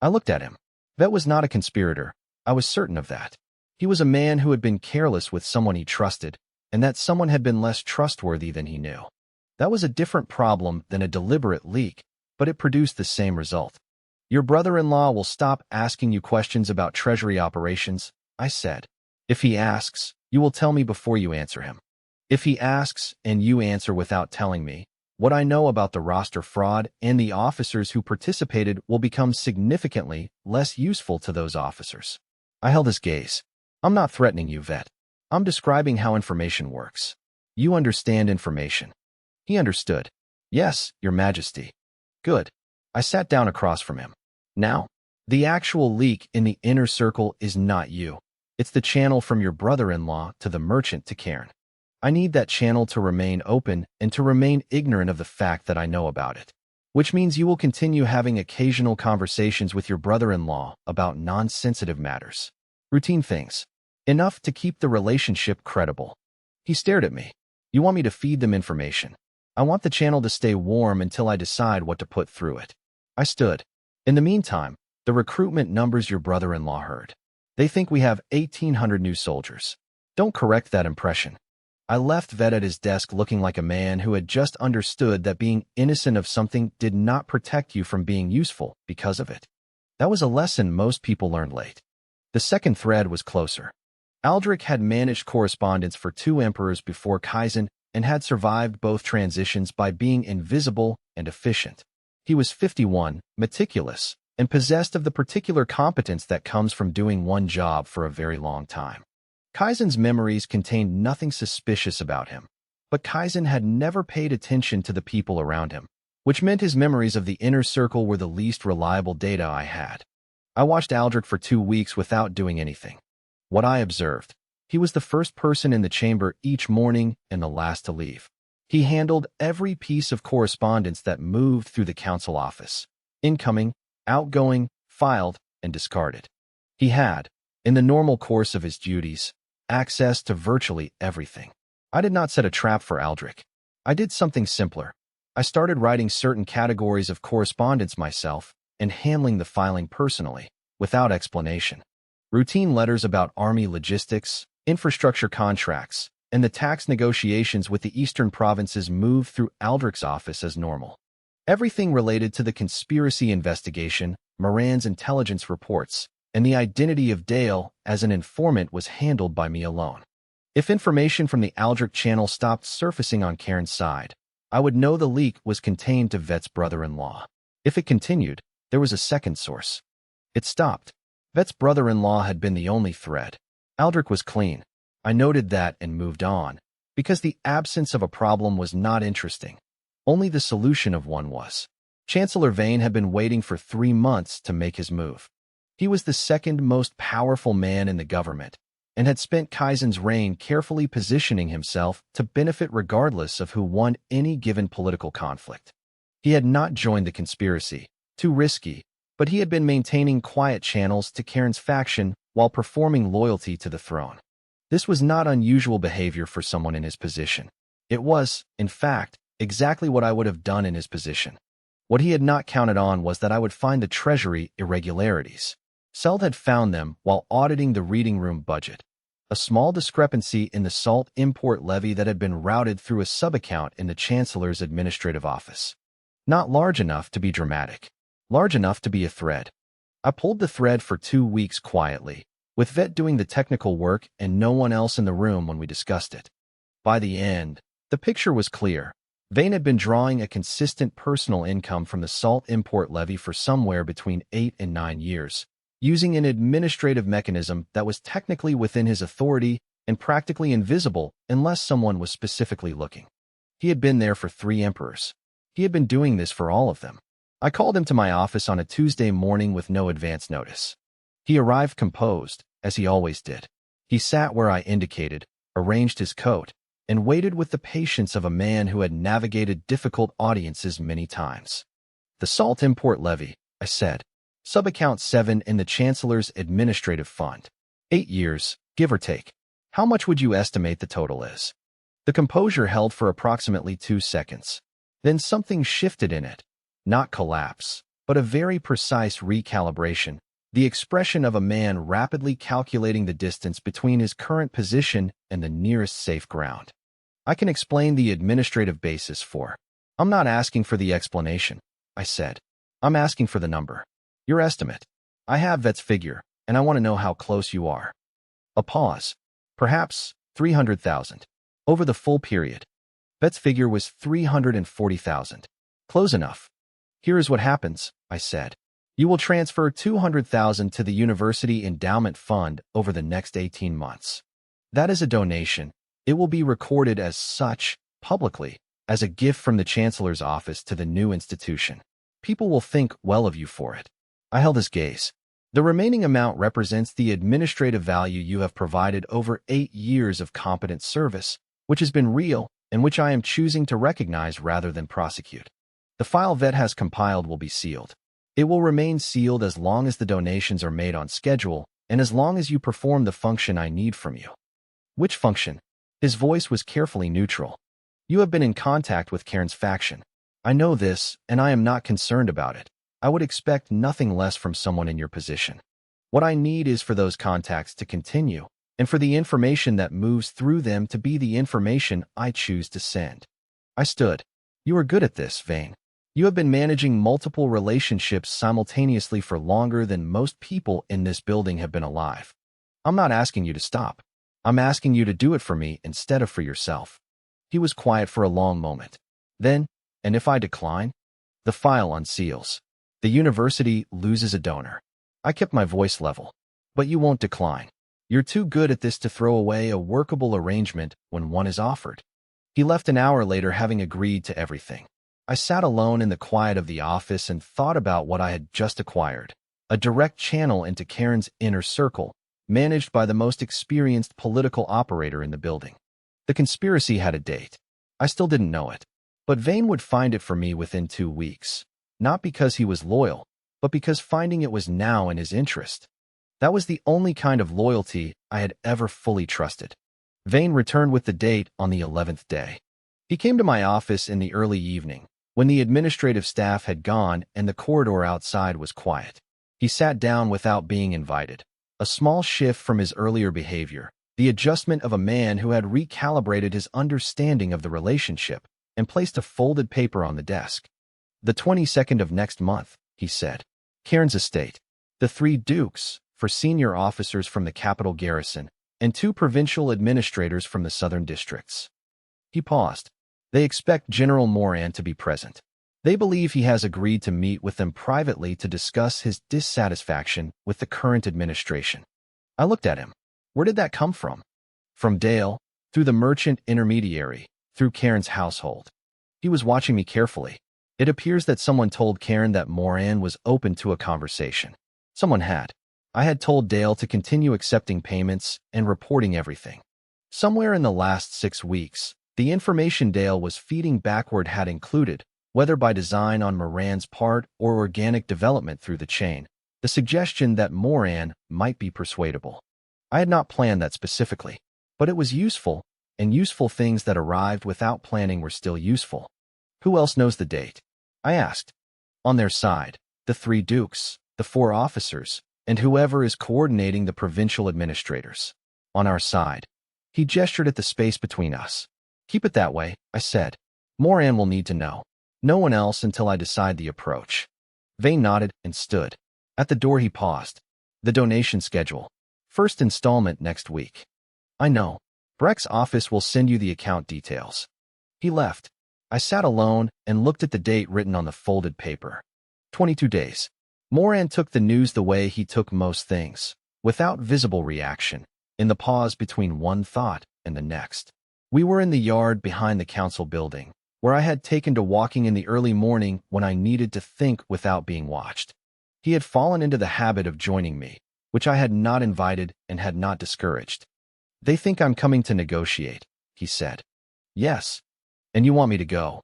I looked at him. Vet was not a conspirator. I was certain of that. He was a man who had been careless with someone he trusted, and that someone had been less trustworthy than he knew. That was a different problem than a deliberate leak, but it produced the same result. Your brother-in-law will stop asking you questions about treasury operations, I said. If he asks, you will tell me before you answer him. If he asks and you answer without telling me, what I know about the roster fraud and the officers who participated will become significantly less useful to those officers. I held his gaze. I'm not threatening you, Vet. I'm describing how information works. You understand information. He understood. Yes, Your Majesty. Good. I sat down across from him. Now, the actual leak in the inner circle is not you. It's the channel from your brother-in-law to the merchant to Cairn. I need that channel to remain open and to remain ignorant of the fact that I know about it, which means you will continue having occasional conversations with your brother-in-law about non-sensitive matters. Routine things. Enough to keep the relationship credible. He stared at me. You want me to feed them information. I want the channel to stay warm until I decide what to put through it. I stood. In the meantime, the recruitment numbers your brother-in-law heard. They think we have 1,800 new soldiers. Don't correct that impression. I left Vet at his desk looking like a man who had just understood that being innocent of something did not protect you from being useful because of it. That was a lesson most people learned late. The second thread was closer. Aldrich had managed correspondence for 2 emperors before Kaizen and had survived both transitions by being invisible and efficient. He was 51, meticulous, and possessed of the particular competence that comes from doing one job for a very long time. Kaizen's memories contained nothing suspicious about him, but Kaizen had never paid attention to the people around him, which meant his memories of the inner circle were the least reliable data I had. I watched Aldrich for 2 weeks without doing anything. What I observed, he was the first person in the chamber each morning and the last to leave. He handled every piece of correspondence that moved through the council office, incoming, outgoing, filed, and discarded. He had, in the normal course of his duties, access to virtually everything. I did not set a trap for Aldrich. I did something simpler. I started writing certain categories of correspondence myself and handling the filing personally, without explanation. Routine letters about army logistics, infrastructure contracts, and the tax negotiations with the eastern provinces moved through Aldrich's office as normal. Everything related to the conspiracy investigation, Moran's intelligence reports, and the identity of Dale as an informant was handled by me alone. If information from the Aldrich channel stopped surfacing on Karen's side, I would know the leak was contained to Vet's brother-in-law. If it continued, there was a second source. It stopped. Vet's brother-in-law had been the only thread. Aldrich was clean. I noted that and moved on, because the absence of a problem was not interesting. Only the solution of one was. Chancellor Vane had been waiting for 3 months to make his move. He was the second most powerful man in the government, and had spent Kaizen's reign carefully positioning himself to benefit regardless of who won any given political conflict. He had not joined the conspiracy, too risky, but he had been maintaining quiet channels to Karen's faction while performing loyalty to the throne. This was not unusual behavior for someone in his position. It was, in fact, exactly what I would have done in his position. What he had not counted on was that I would find the treasury irregularities. Seld had found them while auditing the reading room budget. A small discrepancy in the salt import levy that had been routed through a sub-account in the Chancellor's administrative office. Not large enough to be dramatic. Large enough to be a thread. I pulled the thread for 2 weeks quietly, with Vet doing the technical work and no one else in the room when we discussed it. By the end, the picture was clear. Vane had been drawing a consistent personal income from the salt import levy for somewhere between 8 and 9 years, using an administrative mechanism that was technically within his authority and practically invisible unless someone was specifically looking. He had been there for 3 emperors. He had been doing this for all of them. I called him to my office on a Tuesday morning with no advance notice. He arrived composed, as he always did. He sat where I indicated, arranged his coat, and waited with the patience of a man who had navigated difficult audiences many times. The salt import levy, I said. Sub-account 7 in the Chancellor's administrative fund. 8 years, give or take. How much would you estimate the total is? The composure held for approximately 2 seconds. Then something shifted in it. Not collapse, but a very precise recalibration. The expression of a man rapidly calculating the distance between his current position and the nearest safe ground. I can explain the administrative basis for. I'm not asking for the explanation, I said. I'm asking for the number. Your estimate. I have Vet's figure, and I want to know how close you are. A pause. Perhaps 300,000. Over the full period. Vet's figure was 340,000. Close enough. Here is what happens, I said. You will transfer 200,000 to the University Endowment Fund over the next 18 months. That is a donation. It will be recorded as such, publicly, as a gift from the Chancellor's office to the new institution. People will think well of you for it. I held his gaze. The remaining amount represents the administrative value you have provided over 8 years of competent service, which has been real and which I am choosing to recognize rather than prosecute. The file Vet has compiled will be sealed. It will remain sealed as long as the donations are made on schedule and as long as you perform the function I need from you. Which function? His voice was carefully neutral. You have been in contact with Karen's faction. I know this, and I am not concerned about it. I would expect nothing less from someone in your position. What I need is for those contacts to continue, and for the information that moves through them to be the information I choose to send. I stood. You are good at this, Vane. You have been managing multiple relationships simultaneously for longer than most people in this building have been alive. I'm not asking you to stop. I'm asking you to do it for me instead of for yourself. He was quiet for a long moment. Then, and if I decline? The file unseals. The university loses a donor. I kept my voice level. But you won't decline. You're too good at this to throw away a workable arrangement when one is offered. He left an hour later having agreed to everything. I sat alone in the quiet of the office and thought about what I had just acquired. A direct channel into Karen's inner circle, managed by the most experienced political operator in the building. The conspiracy had a date. I still didn't know it. But Vane would find it for me within 2 weeks. Not because he was loyal, but because finding it was now in his interest. That was the only kind of loyalty I had ever fully trusted. Vane returned with the date on the 11th day. He came to my office in the early evening, when the administrative staff had gone and the corridor outside was quiet. He sat down without being invited, a small shift from his earlier behavior, The adjustment of a man who had recalibrated his understanding of the relationship and placed a folded paper on the desk. The 22nd of next month, he said. Cairns Estate. The 3 dukes, for senior officers from the capital garrison, and 2 provincial administrators from the southern districts. He paused. They expect General Moran to be present. They believe he has agreed to meet with them privately to discuss his dissatisfaction with the current administration. I looked at him. Where did that come from? From Dale, through the merchant intermediary, through Cairn's household. He was watching me carefully. It appears that someone told Cairn that Moran was open to a conversation. Someone had. I had told Dale to continue accepting payments and reporting everything. Somewhere in the last 6 weeks, the information Dale was feeding backward had included, whether by design on Moran's part or organic development through the chain, the suggestion that Moran might be persuadable. I had not planned that specifically, but it was useful, and useful things that arrived without planning were still useful. Who else knows the date? I asked. On their side, the 3 dukes, the 4 officers, and whoever is coordinating the provincial administrators. On our side. He gestured at the space between us. Keep it that way, I said. Moran will need to know. No one else until I decide the approach. Vane nodded and stood. At the door he paused. The donation schedule. First installment next week. I know. Breck's office will send you the account details. He left. I sat alone and looked at the date written on the folded paper. 22 days. Moran took the news the way he took most things, without visible reaction, in the pause between one thought and the next. We were in the yard behind the council building, where I had taken to walking in the early morning when I needed to think without being watched. He had fallen into the habit of joining me, which I had not invited and had not discouraged. They think I'm coming to negotiate, he said. Yes. And you want me to go?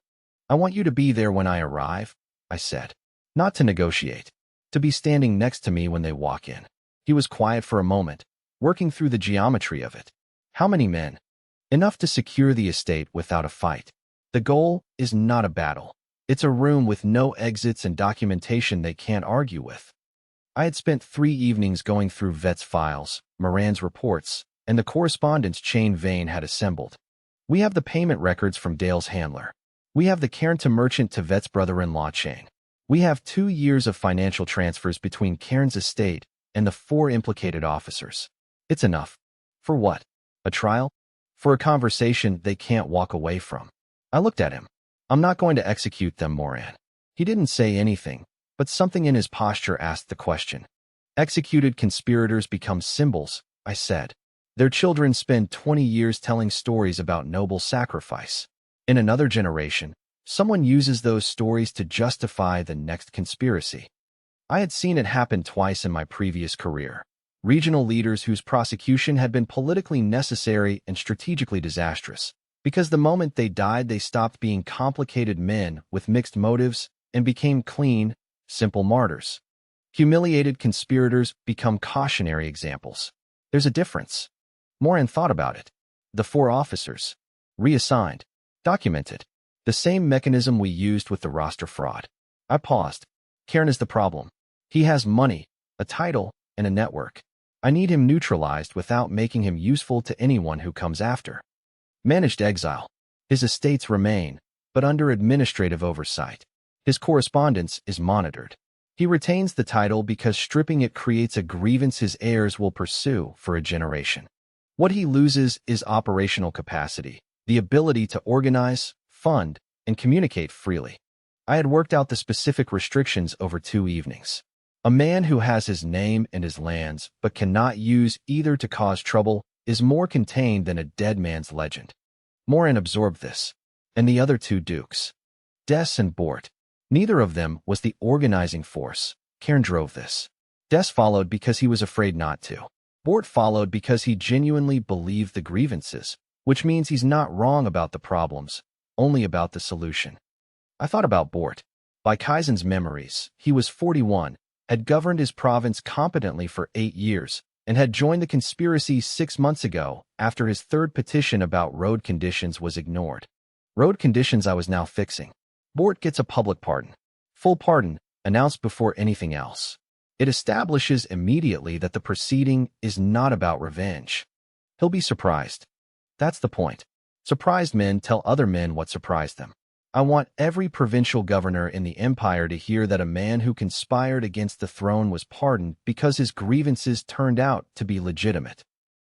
I want you to be there when I arrive, I said. Not to negotiate. To be standing next to me when they walk in. He was quiet for a moment, working through the geometry of it. How many men? Enough to secure the estate without a fight. The goal is not a battle. It's a room with no exits and documentation they can't argue with. I had spent 3 evenings going through Vet's files, Moran's reports, and the correspondence chain Vane had assembled. We have the payment records from Dale's handler. We have the Cairn to merchant to Vet's brother-in-law chain. We have 2 years of financial transfers between Cairn's estate and the 4 implicated officers. It's enough. For what? A trial? For a conversation they can't walk away from. I looked at him. I'm not going to execute them, Moran. He didn't say anything, but something in his posture asked the question. Executed conspirators become symbols, I said. Their children spend 20 years telling stories about noble sacrifice. In another generation, someone uses those stories to justify the next conspiracy. I had seen it happen twice in my previous career. Regional leaders whose prosecution had been politically necessary and strategically disastrous, because the moment they died they stopped being complicated men with mixed motives and became clean, simple martyrs. Humiliated conspirators become cautionary examples. There's a difference. Moran thought about it. The 4 officers. Reassigned. Documented. The same mechanism we used with the roster fraud. I paused. Cairn is the problem. He has money, a title, and a network. I need him neutralized without making him useful to anyone who comes after. Managed exile. His estates remain, but under administrative oversight. His correspondence is monitored. He retains the title because stripping it creates a grievance his heirs will pursue for a generation. What he loses is operational capacity, the ability to organize, fund, and communicate freely. I had worked out the specific restrictions over 2 evenings. A man who has his name and his lands but cannot use either to cause trouble is more contained than a dead man's legend. Moran absorbed this, and the other 2 dukes. Des and Bort. Neither of them was the organizing force. Cairn drove this. Des followed because he was afraid not to. Bort followed because he genuinely believed the grievances, which means he's not wrong about the problems, only about the solution. I thought about Bort. By Kaizen's memories, he was 41, had governed his province competently for 8 years, and had joined the conspiracy 6 months ago after his 3rd petition about road conditions was ignored. Road conditions I was now fixing. Bort gets a public pardon. Full pardon, announced before anything else. It establishes immediately that the proceeding is not about revenge. He'll be surprised. That's the point. Surprised men tell other men what surprised them. I want every provincial governor in the empire to hear that a man who conspired against the throne was pardoned because his grievances turned out to be legitimate.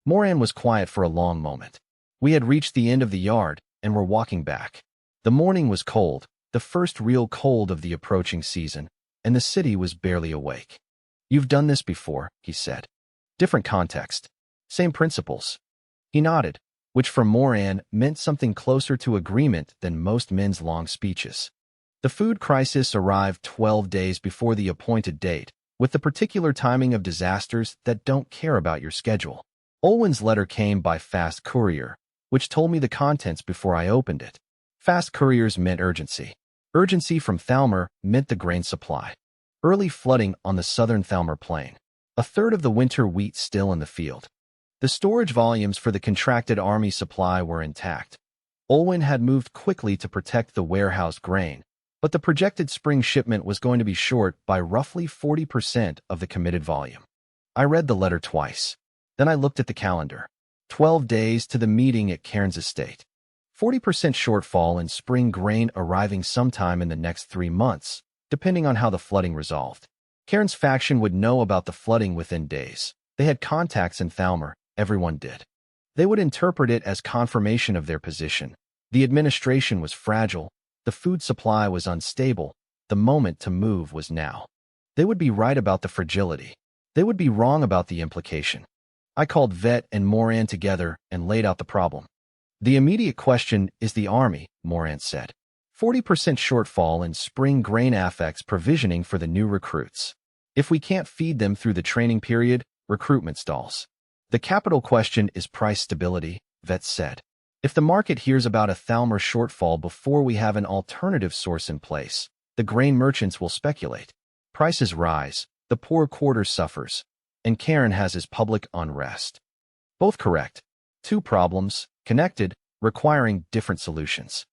Moran was quiet for a long moment. We had reached the end of the yard and were walking back. The morning was cold, the first real cold of the approaching season, and the city was barely awake. You've done this before, he said. Different context. Same principles. He nodded, which for Moran meant something closer to agreement than most men's long speeches. The food crisis arrived 12 days before the appointed date, with the particular timing of disasters that don't care about your schedule. Olwen's letter came by fast courier, which told me the contents before I opened it. Fast couriers meant urgency. Urgency from Thalmor meant the grain supply. Early flooding on the southern Thalmor plain. A third of the winter wheat still in the field. The storage volumes for the contracted army supply were intact. Olwen had moved quickly to protect the warehoused grain, but the projected spring shipment was going to be short by roughly 40% of the committed volume. I read the letter twice. Then I looked at the calendar. 12 days to the meeting at Cairns Estate. 40% shortfall in spring grain arriving sometime in the next 3 months, depending on how the flooding resolved. Cairns' faction would know about the flooding within days. They had contacts in Thalmor, everyone did. They would interpret it as confirmation of their position. The administration was fragile, the food supply was unstable, the moment to move was now. They would be right about the fragility. They would be wrong about the implication. I called Vet and Moran together and laid out the problem. The immediate question is the army, Moran said. 40% shortfall in spring grain affects provisioning for the new recruits. If we can't feed them through the training period, recruitment stalls. The capital question is price stability, Vet said. If the market hears about a Thalmor shortfall before we have an alternative source in place, the grain merchants will speculate. Prices rise, the poor quarter suffers, and Cairn has his public unrest. Both correct. Two problems, connected, requiring different solutions.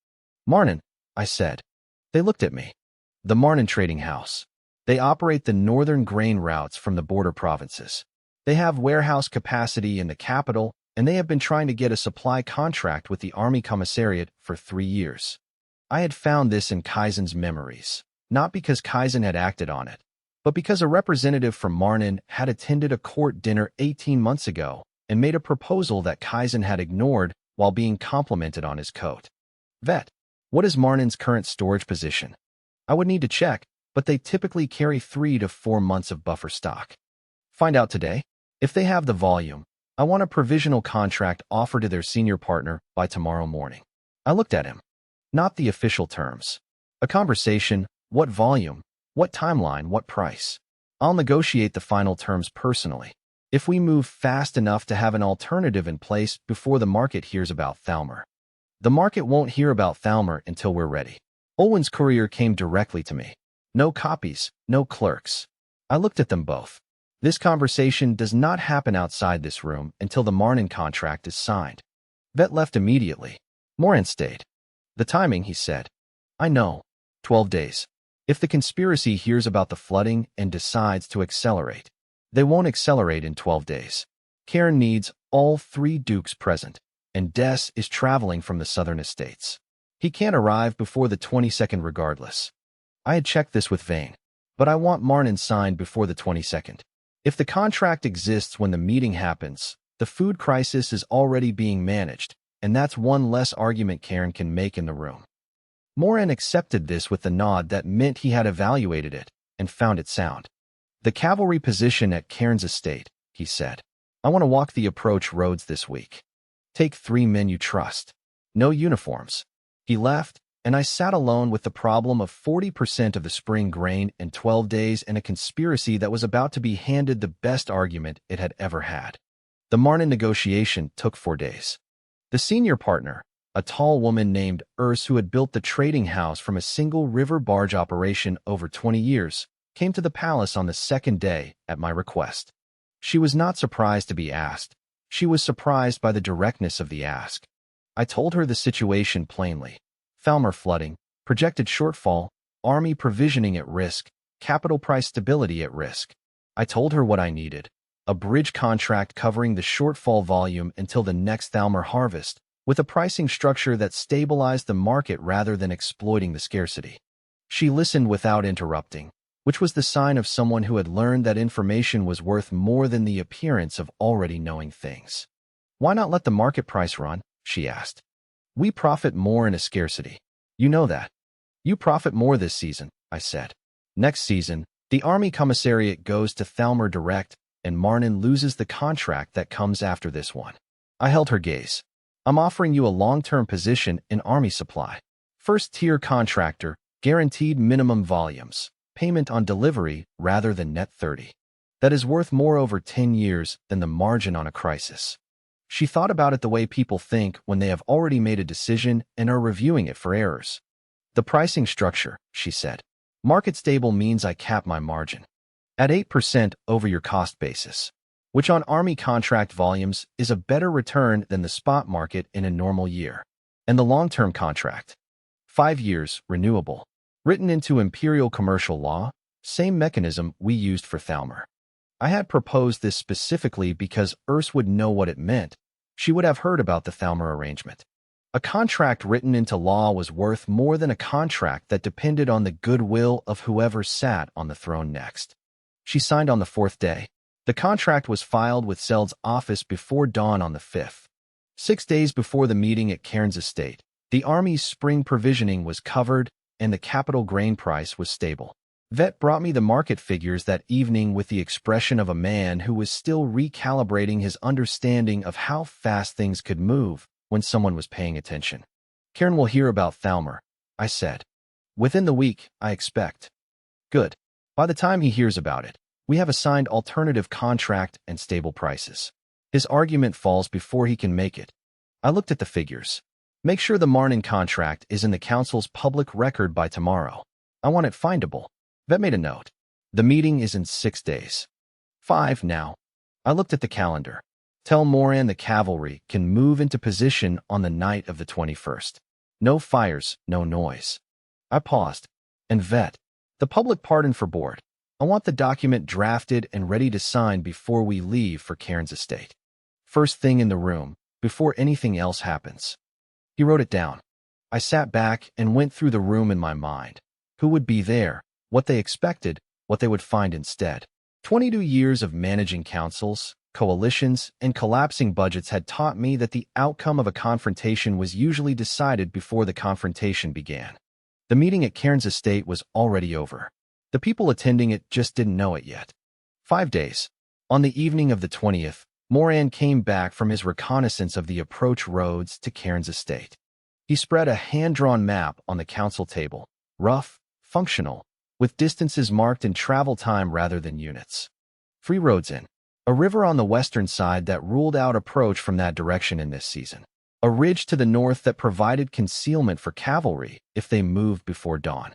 Marnin, I said. They looked at me. The Marnin Trading House. They operate the northern grain routes from the border provinces. They have warehouse capacity in the capital, and they have been trying to get a supply contract with the Army Commissariat for 3 years. I had found this in Kaizen's memories, not because Kaizen had acted on it, but because a representative from Marnin had attended a court dinner 18 months ago and made a proposal that Kaizen had ignored while being complimented on his coat. Vet, what is Marnin's current storage position? I would need to check, but they typically carry 3 to 4 months of buffer stock. Find out today. If they have the volume, I want a provisional contract offered to their senior partner by tomorrow morning. I looked at him. Not the official terms. A conversation, what volume, what timeline, what price. I'll negotiate the final terms personally. If we move fast enough to have an alternative in place before the market hears about Thalmor. The market won't hear about Thalmor until we're ready. Olwen's courier came directly to me. No copies, no clerks. I looked at them both. This conversation does not happen outside this room until the Marnin contract is signed. Vet left immediately. Moran stayed. The timing, he said. I know. 12 days. If the conspiracy hears about the flooding and decides to accelerate, they won't accelerate in 12 days. Cairn needs all 3 dukes present, and Des is traveling from the southern estates. He can't arrive before the 22nd regardless. I had checked this with Vane, but I want Marnin signed before the 22nd. If the contract exists when the meeting happens, the food crisis is already being managed, and that's one less argument Cairn can make in the room. Moran accepted this with a nod that meant he had evaluated it and found it sound. The cavalry position at Cairns Estate, he said. I want to walk the approach roads this week. Take 3 men you trust. No uniforms. He left, and I sat alone with the problem of 40% of the spring grain in 12 days and a conspiracy that was about to be handed the best argument it had ever had. The Marnin negotiation took 4 days. The senior partner, a tall woman named Urs who had built the trading house from a single river barge operation over 20 years, came to the palace on the 2nd day at my request. She was not surprised to be asked. She was surprised by the directness of the ask. I told her the situation plainly. Thalmor flooding, projected shortfall, army provisioning at risk, capital price stability at risk. I told her what I needed. a bridge contract covering the shortfall volume until the next Thalmor harvest, with a pricing structure that stabilized the market rather than exploiting the scarcity. She listened without interrupting, which was the sign of someone who had learned that information was worth more than the appearance of already knowing things. "Why not let the market price run?" she asked. "We profit more in a scarcity. You know that." "You profit more this season," I said. "Next season, the Army Commissariat goes to Thalmor direct, and Marnin loses the contract that comes after this one." I held her gaze. "I'm offering you a long-term position in Army supply. First-tier contractor, guaranteed minimum volumes, payment on delivery rather than net 30. That is worth more over 10 years than the margin on a crisis." She thought about it the way people think when they have already made a decision and are reviewing it for errors. "The pricing structure," she said. "Market stable means I cap my margin at 8% over your cost basis, which on Army contract volumes is a better return than the spot market in a normal year. And the long-term contract, 5 years, renewable, written into imperial commercial law, same mechanism we used for Thalmor." I had proposed this specifically because Urs would know what it meant. She would have heard about the Thalmor arrangement. A contract written into law was worth more than a contract that depended on the goodwill of whoever sat on the throne next. She signed on the 4th day. The contract was filed with Seld's office before dawn on the 5th. 6 days before the meeting at Cairns Estate, the Army's spring provisioning was covered and the capital grain price was stable. Vet brought me the market figures that evening with the expression of a man who was still recalibrating his understanding of how fast things could move when someone was paying attention. "Cairn will hear about Thalmor," I said. "Within the week, I expect." "Good. By the time he hears about it, we have a signed alternative contract and stable prices. His argument falls before he can make it." I looked at the figures. "Make sure the Marnin contract is in the Council's public record by tomorrow. I want it findable." Vet made a note. "The meeting is in 6 days. 5 now." I looked at the calendar. "Tell Moran the cavalry can move into position on the night of the 21st. No fires, no noise." I paused. "And Vet, the public pardon for board. I want the document drafted and ready to sign before we leave for Cairns Estate. First thing in the room, before anything else happens." He wrote it down. I sat back and went through the room in my mind. Who would be there? What they expected, what they would find instead. 22 years of managing councils, coalitions, and collapsing budgets had taught me that the outcome of a confrontation was usually decided before the confrontation began. The meeting at Cairns Estate was already over. The people attending it just didn't know it yet. 5 days. On the evening of the 20th, Moran came back from his reconnaissance of the approach roads to Cairns Estate. He spread a hand-drawn map on the council table, rough, functional, with distances marked in travel time rather than units. 3 roads in. A river on the western side that ruled out approach from that direction in this season. A ridge to the north that provided concealment for cavalry if they moved before dawn.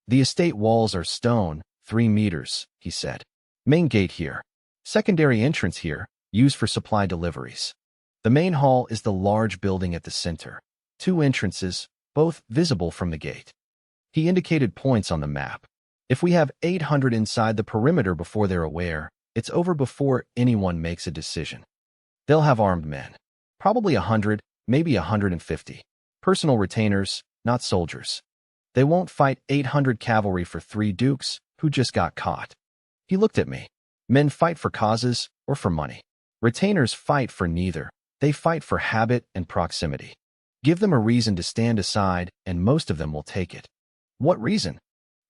"The estate walls are stone, 3 meters," he said. "Main gate here. Secondary entrance here, used for supply deliveries. The main hall is the large building at the center. 2 entrances, both visible from the gate." He indicated points on the map. "If we have 800 inside the perimeter before they're aware, it's over before anyone makes a decision. They'll have armed men. Probably 100, maybe 150. Personal retainers, not soldiers. They won't fight 800 cavalry for 3 dukes who just got caught." He looked at me. "Men fight for causes or for money. Retainers fight for neither. They fight for habit and proximity. Give them a reason to stand aside, and most of them will take it." "What reason?"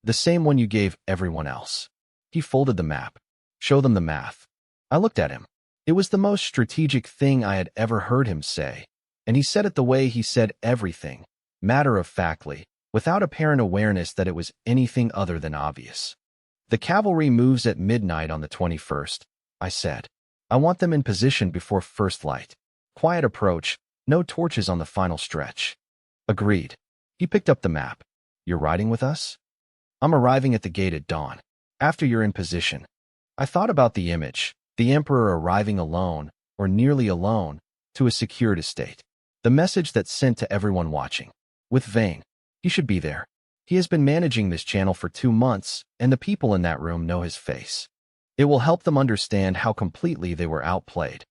"The same one you gave everyone else." He folded the map. "Show them the math." I looked at him. It was the most strategic thing I had ever heard him say, and he said it the way he said everything, matter-of-factly, without apparent awareness that it was anything other than obvious. "The cavalry moves at midnight on the 21st, I said. "I want them in position before first light. Quiet approach, no torches on the final stretch." "Agreed." He picked up the map. "You're riding with us?" "I'm arriving at the gate at dawn. After you're in position." I thought about the image, the Emperor arriving alone, or nearly alone, to a secured estate. The message that's sent to everyone watching. With Vane. He should be there. He has been managing this channel for 2 months, and the people in that room know his face. It will help them understand how completely they were outplayed.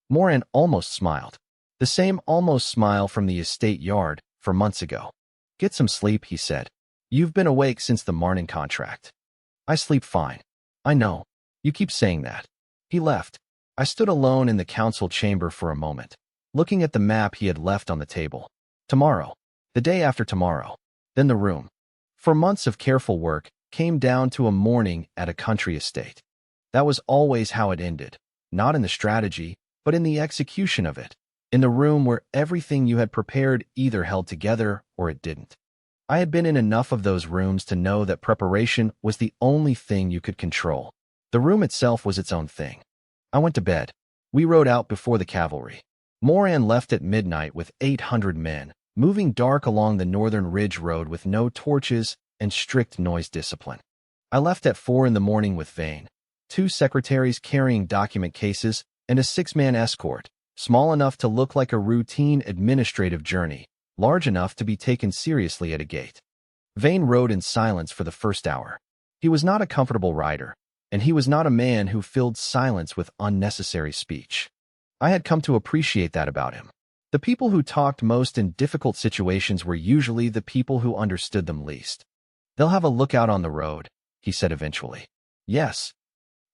Moran almost smiled. The same almost smile from the estate yard for months ago. Get some sleep, he said. You've been awake since the Marnin contract. I sleep fine. I know. You keep saying that. He left. I stood alone in the council chamber for a moment, looking at the map he had left on the table. Tomorrow. The day after tomorrow. Then the room. For months of careful work came down to a morning at a country estate. That was always how it ended, not in the strategy, but in the execution of it, in the room where everything you had prepared either held together or it didn't. I had been in enough of those rooms to know that preparation was the only thing you could control. The room itself was its own thing. I went to bed. We rode out before the cavalry. Moran left at midnight with 800 men, moving dark along the northern ridge road with no torches and strict noise discipline. I left at 4 in the morning with Vane, 2 secretaries carrying document cases, and a 6-man escort, small enough to look like a routine administrative journey, large enough to be taken seriously at a gate. Vane rode in silence for the first hour. He was not a comfortable rider, and he was not a man who filled silence with unnecessary speech. I had come to appreciate that about him. The people who talked most in difficult situations were usually the people who understood them least. They'll have a lookout on the road, he said eventually. Yes.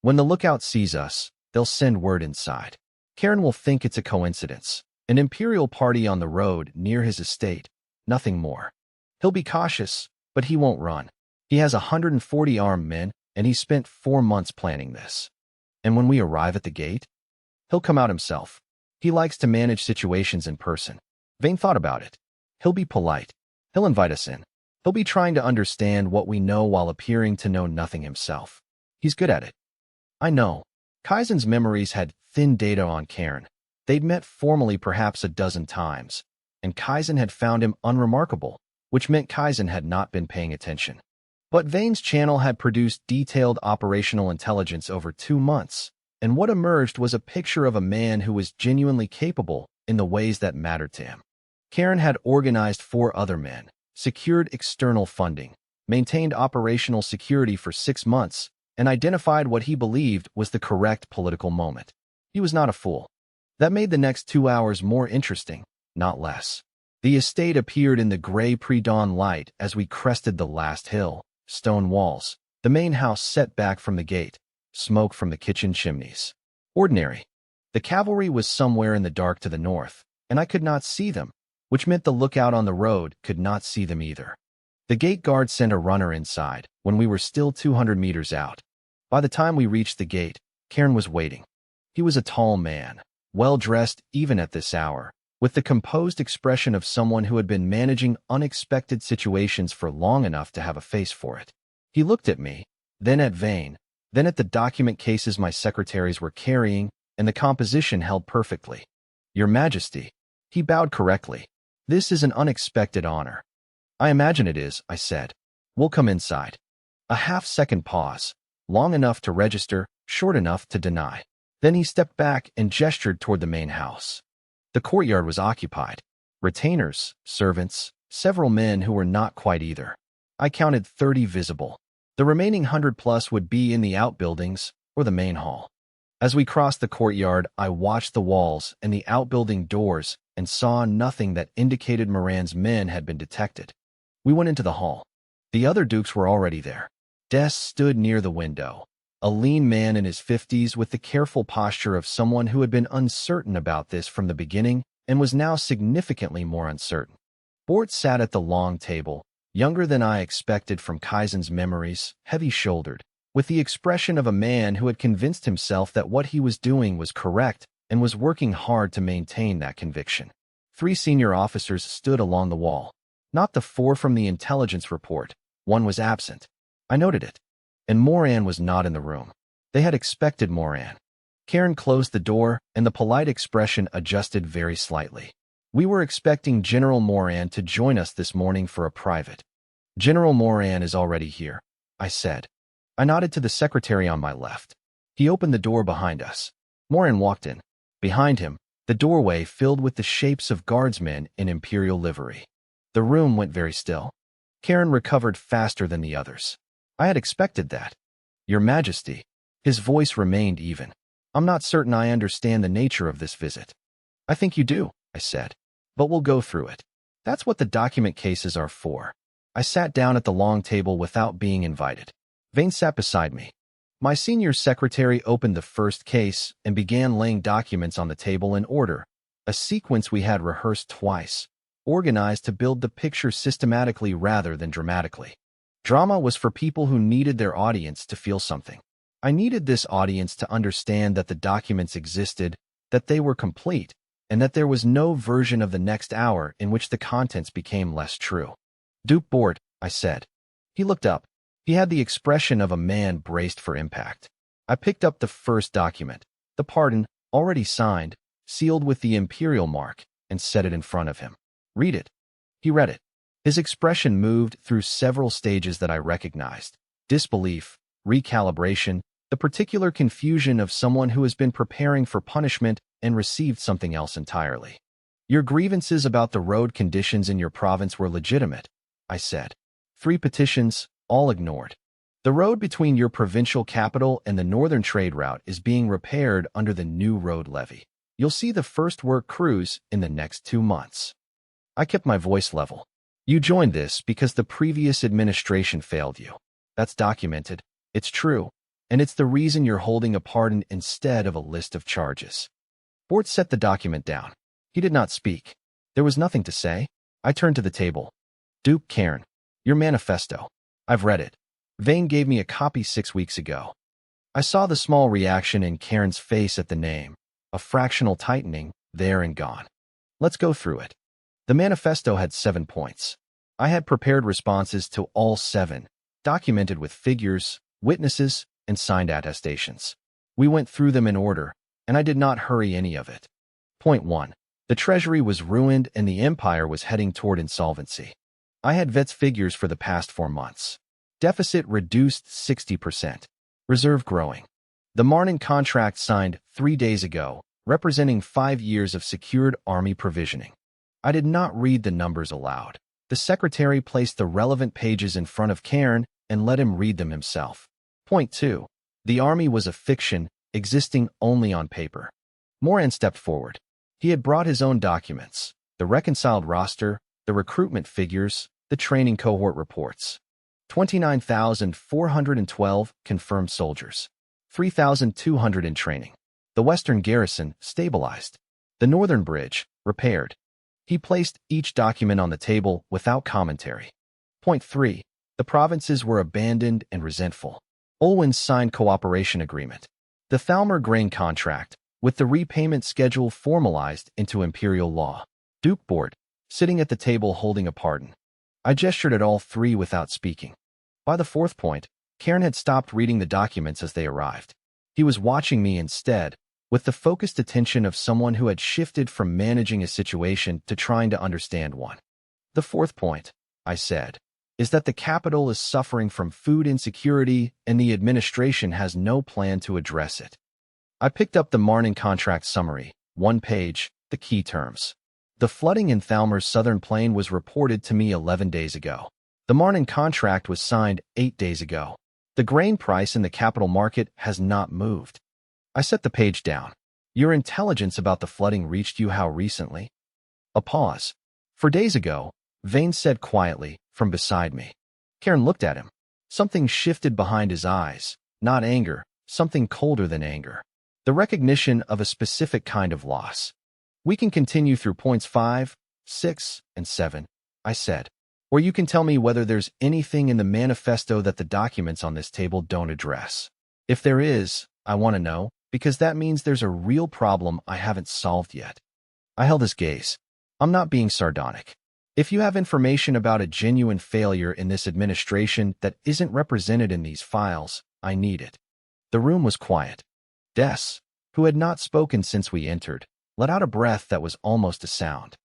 When the lookout sees us, they'll send word inside. Karen will think it's a coincidence. An imperial party on the road near his estate. Nothing more. He'll be cautious, but he won't run. He has 140 armed men, and he spent 4 months planning this. And when we arrive at the gate, he'll come out himself. He likes to manage situations in person. Vane thought about it. He'll be polite. He'll invite us in. He'll be trying to understand what we know while appearing to know nothing himself. He's good at it. I know. Kaizen's memories had thin data on Karen. They'd met formally perhaps a dozen times, and Kaizen had found him unremarkable, which meant Kaizen had not been paying attention. But Vane's channel had produced detailed operational intelligence over 2 months, and what emerged was a picture of a man who was genuinely capable in the ways that mattered to him. Karen had organized 4 other men, secured external funding, maintained operational security for 6 months, and identified what he believed was the correct political moment. He was not a fool. That made the next 2 hours more interesting, not less. The estate appeared in the gray pre-dawn light as we crested the last hill, stone walls, the main house set back from the gate, smoke from the kitchen chimneys. Ordinary. The cavalry was somewhere in the dark to the north, and I could not see them, which meant the lookout on the road could not see them either. The gate guard sent a runner inside when we were still 200 meters out. By the time we reached the gate, Karen was waiting. He was a tall man, well-dressed even at this hour, with the composed expression of someone who had been managing unexpected situations for long enough to have a face for it. He looked at me, then at Vane, then at the document cases my secretaries were carrying, and the composition held perfectly. Your Majesty. He bowed correctly. This is an unexpected honor. I imagine it is, I said. We'll come inside. A half-second pause, long enough to register, short enough to deny. Then he stepped back and gestured toward the main house. The courtyard was occupied. Retainers, servants, several men who were not quite either. I counted 30 visible. The remaining 100+ would be in the outbuildings or the main hall. As we crossed the courtyard, I watched the walls and the outbuilding doors and saw nothing that indicated Moran's men had been detected. We went into the hall. The other dukes were already there. Desks stood near the window. A lean man in his 50s with the careful posture of someone who had been uncertain about this from the beginning and was now significantly more uncertain. Bort sat at the long table, younger than I expected from Kaizen's memories, heavy-shouldered, with the expression of a man who had convinced himself that what he was doing was correct and was working hard to maintain that conviction. 3 senior officers stood along the wall. Not the 4 from the intelligence report. One was absent. I noted it. And Moran was not in the room. They had expected Moran. Karen closed the door, and the polite expression adjusted very slightly. We were expecting General Moran to join us this morning for a private. General Moran is already here, I said. I nodded to the secretary on my left. He opened the door behind us. Moran walked in. Behind him, the doorway filled with the shapes of guardsmen in imperial livery. The room went very still. Karen recovered faster than the others. I had expected that. Your Majesty. His voice remained even. I'm not certain I understand the nature of this visit. I think you do, I said. But we'll go through it. That's what the document cases are for. I sat down at the long table without being invited. Vane sat beside me. My senior secretary opened the first case and began laying documents on the table in order, a sequence we had rehearsed twice, organized to build the picture systematically rather than dramatically. Drama was for people who needed their audience to feel something. I needed this audience to understand that the documents existed, that they were complete, and that there was no version of the next hour in which the contents became less true. Dupe board, I said. He looked up. He had the expression of a man braced for impact. I picked up the first document, the pardon, already signed, sealed with the imperial mark, and set it in front of him. Read it. He read it. His expression moved through several stages that I recognized. Disbelief, recalibration, the particular confusion of someone who has been preparing for punishment and received something else entirely. Your grievances about the road conditions in your province were legitimate, I said. 3 petitions, all ignored. The road between your provincial capital and the northern trade route is being repaired under the new road levy. You'll see the first work crews in the next 2 months. I kept my voice level. You joined this because the previous administration failed you. That's documented. It's true. And it's the reason you're holding a pardon instead of a list of charges. Bort set the document down. He did not speak. There was nothing to say. I turned to the table. Duke Cairn, your manifesto. I've read it. Vane gave me a copy 6 weeks ago. I saw the small reaction in Cairn's face at the name, a fractional tightening, there and gone. Let's go through it. The manifesto had 7 points. I had prepared responses to all 7, documented with figures, witnesses, and signed attestations. We went through them in order, and I did not hurry any of it. Point 1. The treasury was ruined and the empire was heading toward insolvency. I had Vet's figures for the past 4 months. Deficit reduced 60%. Reserve growing. The Marnin contract signed 3 days ago, representing 5 years of secured army provisioning. I did not read the numbers aloud. The secretary placed the relevant pages in front of Cairn and let him read them himself. Point 2. The army was a fiction, existing only on paper. Moran stepped forward. He had brought his own documents, the reconciled roster, the recruitment figures, the training cohort reports. 29,412 confirmed soldiers. 3,200 in training. The western garrison stabilized. The northern bridge repaired. He placed each document on the table without commentary. Point 3. The provinces were abandoned and resentful. Olwyn's signed cooperation agreement. The Thalmer grain contract, with the repayment schedule formalized into imperial law. Duke board, sitting at the table holding a pardon. I gestured at all 3 without speaking. By the 4th point, Cairn had stopped reading the documents as they arrived. He was watching me instead, with the focused attention of someone who had shifted from managing a situation to trying to understand one. The 4th point, I said, is that the capital is suffering from food insecurity and the administration has no plan to address it. I picked up the Marnin contract summary, 1 page, the key terms. The flooding in Thalmer's southern plain was reported to me 11 days ago. The Marnin contract was signed 8 days ago. The grain price in the capital market has not moved. I set the page down. Your intelligence about the flooding reached you how recently? A pause. 4 days ago, Vane said quietly, from beside me. Cairn looked at him. Something shifted behind his eyes, not anger, something colder than anger. The recognition of a specific kind of loss. We can continue through points 5, 6, and 7, I said. Or you can tell me whether there's anything in the manifesto that the documents on this table don't address. If there is, I want to know, because that means there's a real problem I haven't solved yet. I held his gaze. I'm not being sardonic. If you have information about a genuine failure in this administration that isn't represented in these files, I need it. The room was quiet. Des, who had not spoken since we entered, let out a breath that was almost a sound.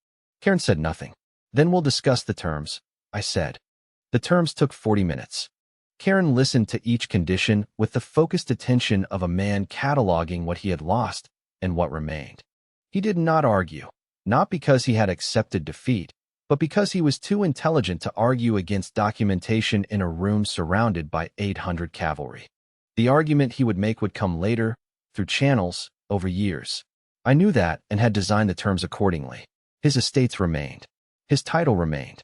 Cairn said nothing. Then we'll discuss the terms, I said. The terms took 40 minutes. Cairn listened to each condition with the focused attention of a man cataloging what he had lost and what remained. He did not argue, not because he had accepted defeat, but because he was too intelligent to argue against documentation in a room surrounded by 800 cavalry. The argument he would make would come later, through channels, over years. I knew that and had designed the terms accordingly. His estates remained. His title remained.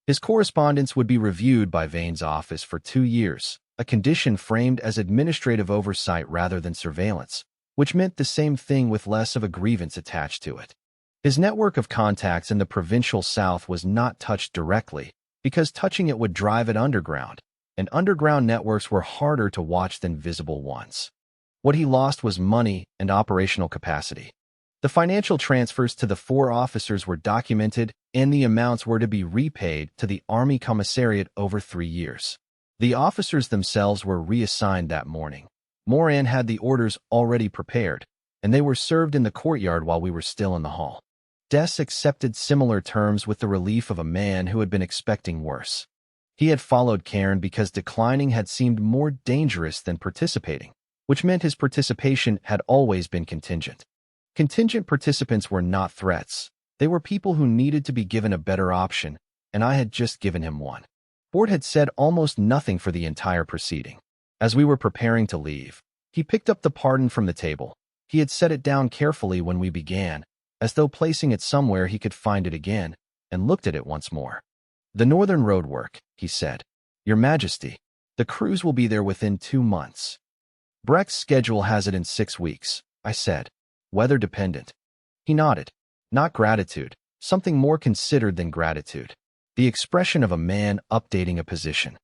His correspondence would be reviewed by Vane's office for 2 years, a condition framed as administrative oversight rather than surveillance, which meant the same thing with less of a grievance attached to it. His network of contacts in the provincial south was not touched directly, because touching it would drive it underground, and underground networks were harder to watch than visible ones. What he lost was money and operational capacity. The financial transfers to the 4 officers were documented, and the amounts were to be repaid to the Army Commissariat over 3 years. The officers themselves were reassigned that morning. Moran had the orders already prepared, and they were served in the courtyard while we were still in the hall. Des accepted similar terms with the relief of a man who had been expecting worse. He had followed Cairn because declining had seemed more dangerous than participating, which meant his participation had always been contingent. Contingent participants were not threats. They were people who needed to be given a better option, and I had just given him one. Ford had said almost nothing for the entire proceeding. As we were preparing to leave, he picked up the pardon from the table. He had set it down carefully when we began, as though placing it somewhere he could find it again, and looked at it once more. "The Northern Road work," he said. "Your Majesty, the cruise will be there within 2 months. Brecht's schedule has it in 6 weeks, I said. Weather dependent. He nodded. Not gratitude, something more considered than gratitude. The expression of a man updating a position.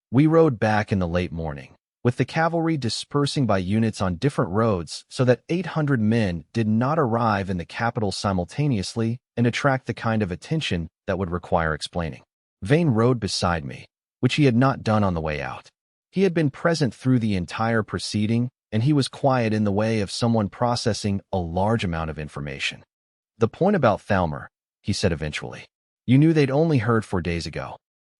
We rode back in the late morning, with the cavalry dispersing by units on different roads so that 800 men did not arrive in the capital simultaneously and attract the kind of attention that would require explaining. Vane rode beside me, which he had not done on the way out. He had been present through the entire proceeding, and he was quiet in the way of someone processing a large amount of information. "The point about Thalmer," he said eventually. "You knew they'd only heard 4 days ago."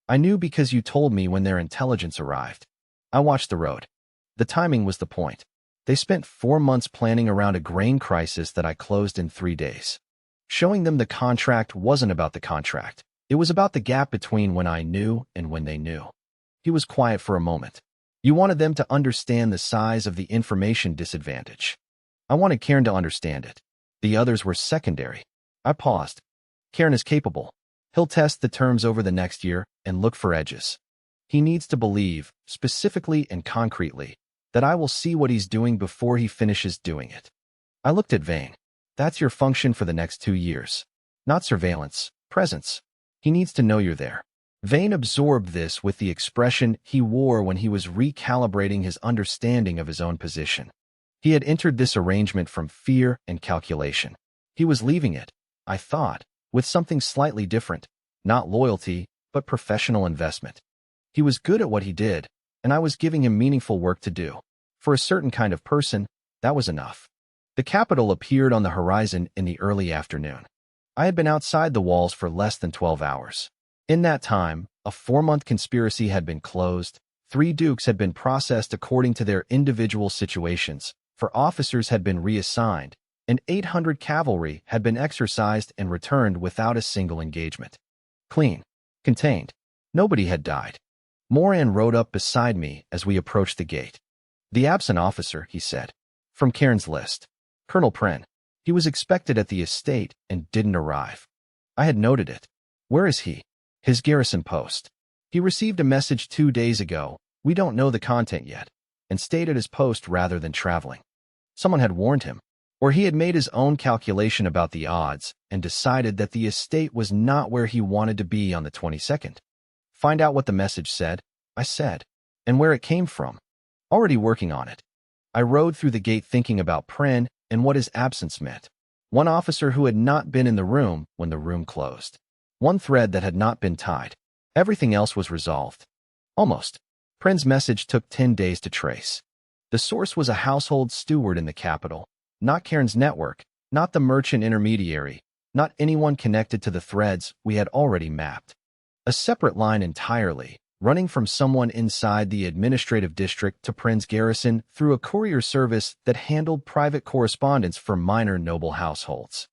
"I knew because you told me when their intelligence arrived. I watched the road. The timing was the point. They spent 4 months planning around a grain crisis that I closed in 3 days. Showing them the contract wasn't about the contract. It was about the gap between when I knew and when they knew." He was quiet for a moment. "You wanted them to understand the size of the information disadvantage. I wanted Cairn to understand it. The others were secondary." I paused. "Cairn is capable. He'll test the terms over the next year and look for edges. He needs to believe, specifically and concretely, that I will see what he's doing before he finishes doing it." I looked at Vane. "That's your function for the next 2 years. Not surveillance, presence. He needs to know you're there." Vane absorbed this with the expression he wore when he was recalibrating his understanding of his own position. He had entered this arrangement from fear and calculation. He was leaving it, I thought, with something slightly different, not loyalty, but professional investment. He was good at what he did, and I was giving him meaningful work to do. For a certain kind of person, that was enough. The capital appeared on the horizon in the early afternoon. I had been outside the walls for less than 12 hours. In that time, a 4-month conspiracy had been closed, 3 dukes had been processed according to their individual situations, 4 officers had been reassigned, and 800 cavalry had been exercised and returned without a single engagement. Clean. Contained. Nobody had died. Moran rode up beside me as we approached the gate. "The absent officer," he said. "From Cairn's list. Colonel Pren. He was expected at the estate and didn't arrive. I had noted it. Where is he?" "His garrison post. He received a message 2 days ago, we don't know the content yet, and stayed at his post rather than traveling. Someone had warned him, or he had made his own calculation about the odds and decided that the estate was not where he wanted to be on the 22nd. "Find out what the message said," I said, "and where it came from. Already working on it." I rode through the gate thinking about Pren and what his absence meant. One officer who had not been in the room when the room closed. One thread that had not been tied. Everything else was resolved. Almost. Pren's message took 10 days to trace. The source was a household steward in the capital, not Cairn's network, not the merchant intermediary, not anyone connected to the threads we had already mapped. A separate line entirely, running from someone inside the administrative district to Pren's garrison through a courier service that handled private correspondence for minor noble households.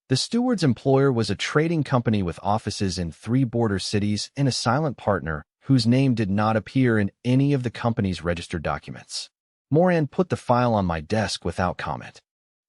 The steward's employer was a trading company with offices in 3 border cities and a silent partner whose name did not appear in any of the company's registered documents. Moran put the file on my desk without comment.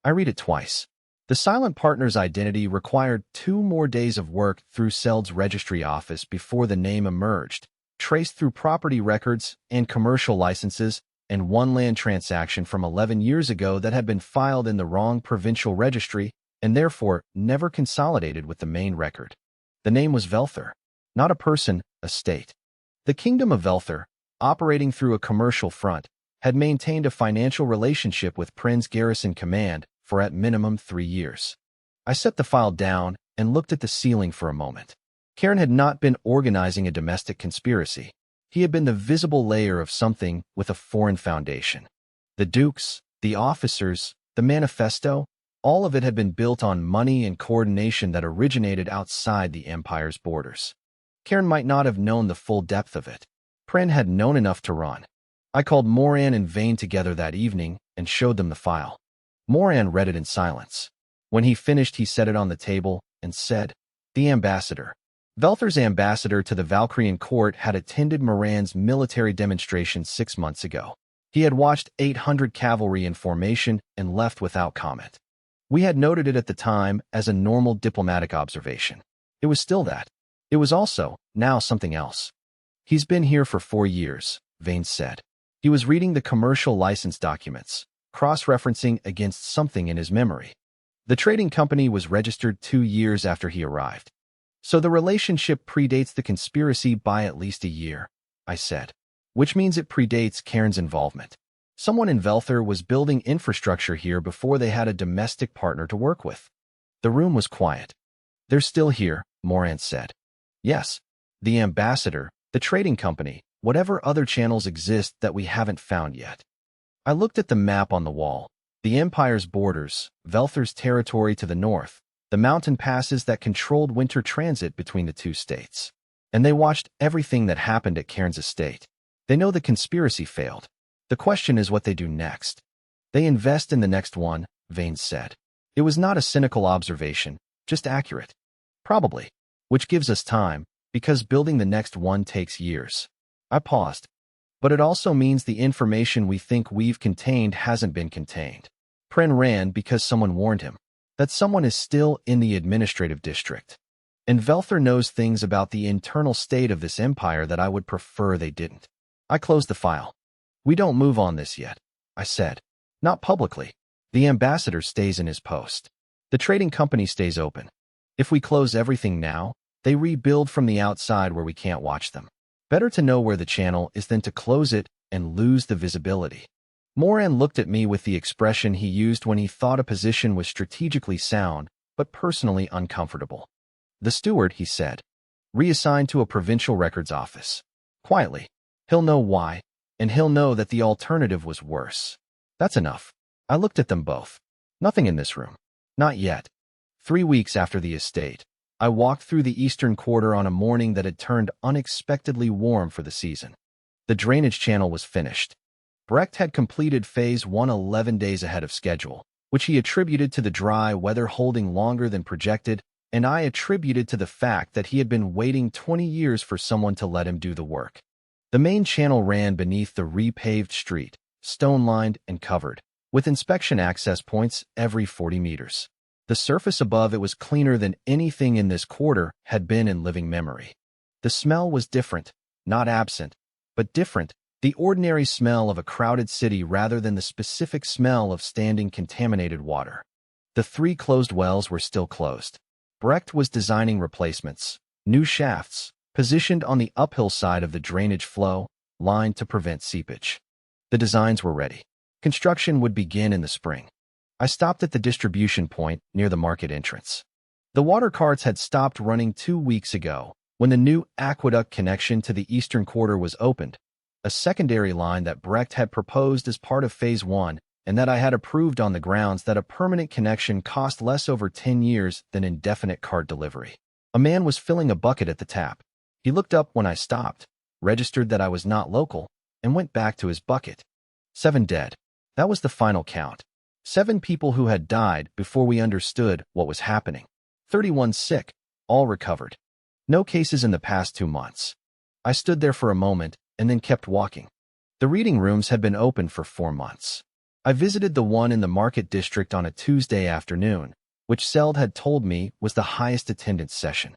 I read it twice. The silent partner's identity required 2 more days of work through Seld's registry office before the name emerged, traced through property records and commercial licenses, and 1 land transaction from 11 years ago that had been filed in the wrong provincial registry and therefore never consolidated with the main record. The name was Velther, not a person, a state. The Kingdom of Velther, operating through a commercial front, had maintained a financial relationship with Prin's Garrison Command for at minimum 3 years. I set the file down and looked at the ceiling for a moment. Cairn had not been organizing a domestic conspiracy. He had been the visible layer of something with a foreign foundation. The dukes, the officers, the manifesto, all of it had been built on money and coordination that originated outside the Empire's borders. Cairn might not have known the full depth of it. Prin had known enough to run. I called Moran and Vane together that evening and showed them the file. Moran read it in silence. When he finished, he set it on the table and said, "The ambassador." Velther's ambassador to the Valkyrian court had attended Moran's military demonstration 6 months ago. He had watched 800 cavalry in formation and left without comment. We had noted it at the time as a normal diplomatic observation. It was still that. It was also, now, something else. "He's been here for 4 years, Vane said. He was reading the commercial license documents, cross-referencing against something in his memory. The trading company was registered 2 years after he arrived. So the relationship predates the conspiracy by at least a year," I said. "Which means it predates Cairn's involvement. Someone in Velther was building infrastructure here before they had a domestic partner to work with." The room was quiet. "They're still here," Moran said. "Yes. The ambassador, the trading company, whatever other channels exist that we haven't found yet." I looked at the map on the wall. The Empire's borders, Velther's territory to the north, the mountain passes that controlled winter transit between the 2 states. And they watched everything that happened at Cairn's estate. They know the conspiracy failed. The question is what they do next. "They invest in the next one," Vane said. It was not a cynical observation, just accurate. "Probably. Which gives us time, because building the next one takes years." I paused. "But it also means the information we think we've contained hasn't been contained." Prin ran because someone warned him. That someone is still in the administrative district. And Velther knows things about the internal state of this empire that I would prefer they didn't. I closed the file. "We don't move on this yet," I said. "Not publicly. The ambassador stays in his post. The trading company stays open. If we close everything now, they rebuild from the outside where we can't watch them. Better to know where the channel is than to close it and lose the visibility." Moran looked at me with the expression he used when he thought a position was strategically sound, but personally uncomfortable. "The steward," he said, "reassigned to a provincial records office. Quietly. He'll know why, and he'll know that the alternative was worse. That's enough." I looked at them both. "Nothing in this room. Not yet." 3 weeks after the estate, I walked through the eastern quarter on a morning that had turned unexpectedly warm for the season. The drainage channel was finished. Brecht had completed Phase 1 11 days ahead of schedule, which he attributed to the dry weather holding longer than projected, and I attributed to the fact that he had been waiting 20 years for someone to let him do the work. The main channel ran beneath the repaved street, stone-lined and covered, with inspection access points every 40 meters. The surface above it was cleaner than anything in this quarter had been in living memory. The smell was different, not absent, but different. The ordinary smell of a crowded city rather than the specific smell of standing contaminated water. The 3 closed wells were still closed. Brecht was designing replacements, new shafts, positioned on the uphill side of the drainage flow, lined to prevent seepage. The designs were ready. Construction would begin in the spring. I stopped at the distribution point near the market entrance. The water carts had stopped running 2 weeks ago when the new aqueduct connection to the eastern quarter was opened. A secondary line that Brecht had proposed as part of Phase 1 and that I had approved on the grounds that a permanent connection cost less over 10 years than indefinite cart delivery. A man was filling a bucket at the tap. He looked up when I stopped, registered that I was not local, and went back to his bucket. 7 dead. That was the final count. 7 people who had died before we understood what was happening. 31 sick, all recovered. No cases in the past 2 months. I stood there for a moment and then kept walking. The reading rooms had been open for 4 months. I visited the one in the market district on a Tuesday afternoon, which Seld had told me was the highest attendance session.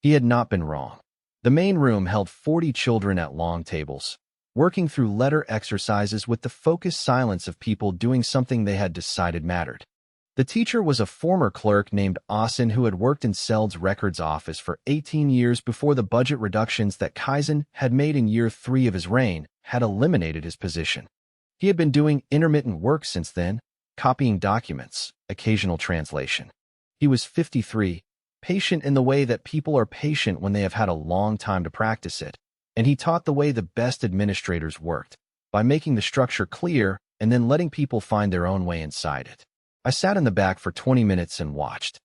He had not been wrong. The main room held 40 children at long tables, working through letter exercises with the focused silence of people doing something they had decided mattered. The teacher was a former clerk named Austin who had worked in Seld's records office for 18 years before the budget reductions that Kaizen had made in year 3 of his reign had eliminated his position. He had been doing intermittent work since then, copying documents, occasional translation. He was 53, patient in the way that people are patient when they have had a long time to practice it, and he taught the way the best administrators worked, by making the structure clear and then letting people find their own way inside it. I sat in the back for 20 minutes and watched.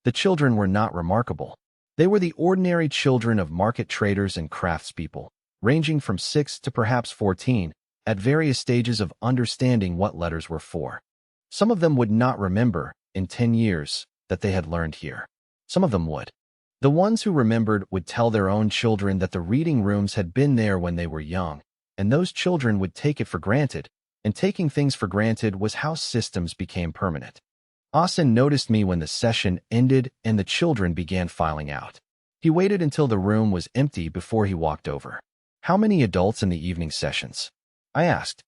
The children were not remarkable. They were the ordinary children of market traders and craftspeople, ranging from 6 to perhaps 14, at various stages of understanding what letters were for. Some of them would not remember, in 10 years, that they had learned here. Some of them would. The ones who remembered would tell their own children that the reading rooms had been there when they were young, and those children would take it for granted, and taking things for granted was how systems became permanent. Austin noticed me when the session ended and the children began filing out. He waited until the room was empty before he walked over. "How many adults in the evening sessions?" I asked.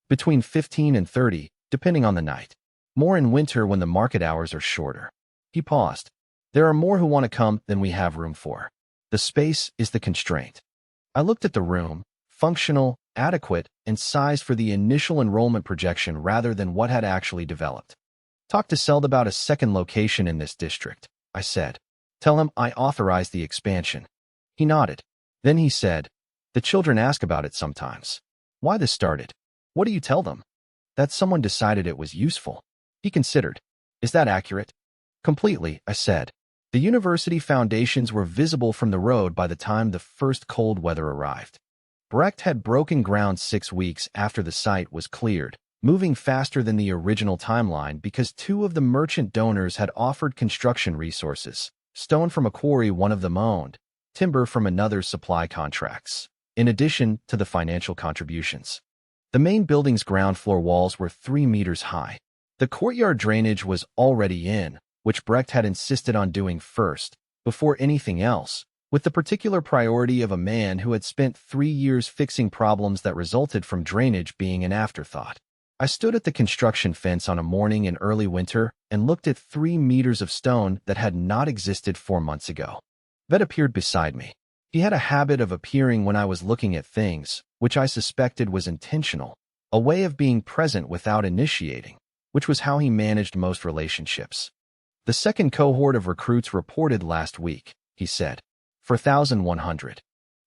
"Between 15 and 30, depending on the night. More in winter when the market hours are shorter." He paused. "There are more who want to come than we have room for. The space is the constraint." I looked at the room, functional, adequate, and sized for the initial enrollment projection rather than what had actually developed. "Talk to Seld about a second location in this district," I said. "Tell him I authorized the expansion." He nodded. Then he said, "The children ask about it sometimes. Why this started? What do you tell them?" "That someone decided it was useful." He considered. "Is that accurate?" "Completely," I said. The university foundations were visible from the road by the time the first cold weather arrived. Brecht had broken ground 6 weeks after the site was cleared, moving faster than the original timeline because 2 of the merchant donors had offered construction resources, stone from a quarry one of them owned, timber from another's supply contracts, in addition to the financial contributions. The main building's ground floor walls were 3 meters high. The courtyard drainage was already in, which Brecht had insisted on doing first, before anything else, with the particular priority of a man who had spent 3 years fixing problems that resulted from drainage being an afterthought. I stood at the construction fence on a morning in early winter and looked at 3 meters of stone that had not existed 4 months ago. Vet appeared beside me. He had a habit of appearing when I was looking at things, which I suspected was intentional, a way of being present without initiating, which was how he managed most relationships. "The second cohort of recruits reported last week," he said. 4,100.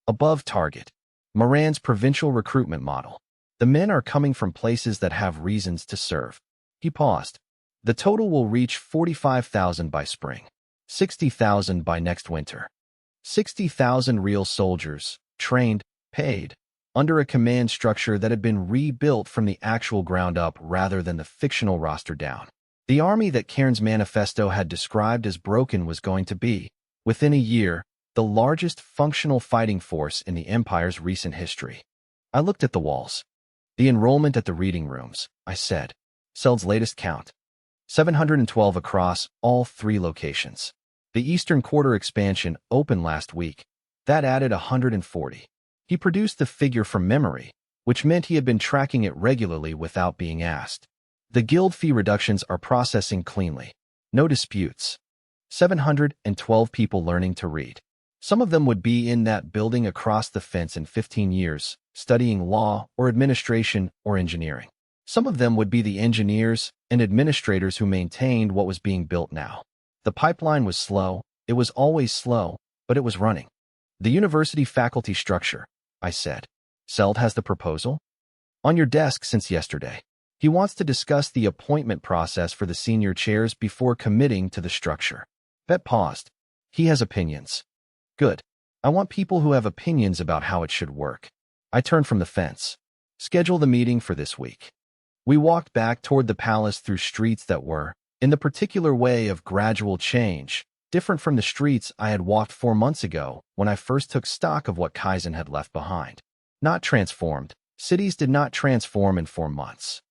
Above target. Moran's provincial recruitment model. The men are coming from places that have reasons to serve. He paused. "The total will reach 45,000 by spring. 60,000 by next winter. 60,000 real soldiers, trained, paid, under a command structure that had been rebuilt from the actual ground up rather than the fictional roster down. The army that Cairns' manifesto had described as broken was going to be, within a year, the largest functional fighting force in the Empire's recent history." I looked at the walls. "The enrollment at the reading rooms," I said. Seld's latest count. 712 across all 3 locations. The Eastern Quarter expansion opened last week. That added 140. He produced the figure from memory, which meant he had been tracking it regularly without being asked. "The guild fee reductions are processing cleanly. No disputes. 712 people learning to read. Some of them would be in that building across the fence in 15 years, studying law or administration or engineering. Some of them would be the engineers and administrators who maintained what was being built now. The pipeline was slow. It was always slow, but it was running. The university faculty structure," I said. "Seld has the proposal? On your desk since yesterday. He wants to discuss the appointment process for the senior chairs before committing to the structure." Vet paused. "He has opinions." "Good. I want people who have opinions about how it should work." I turned from the fence. "Schedule the meeting for this week." We walked back toward the palace through streets that were, in the particular way of gradual change, different from the streets I had walked 4 months ago when I first took stock of what Kaizen had left behind. Not transformed, Cities did not transform in 4 months.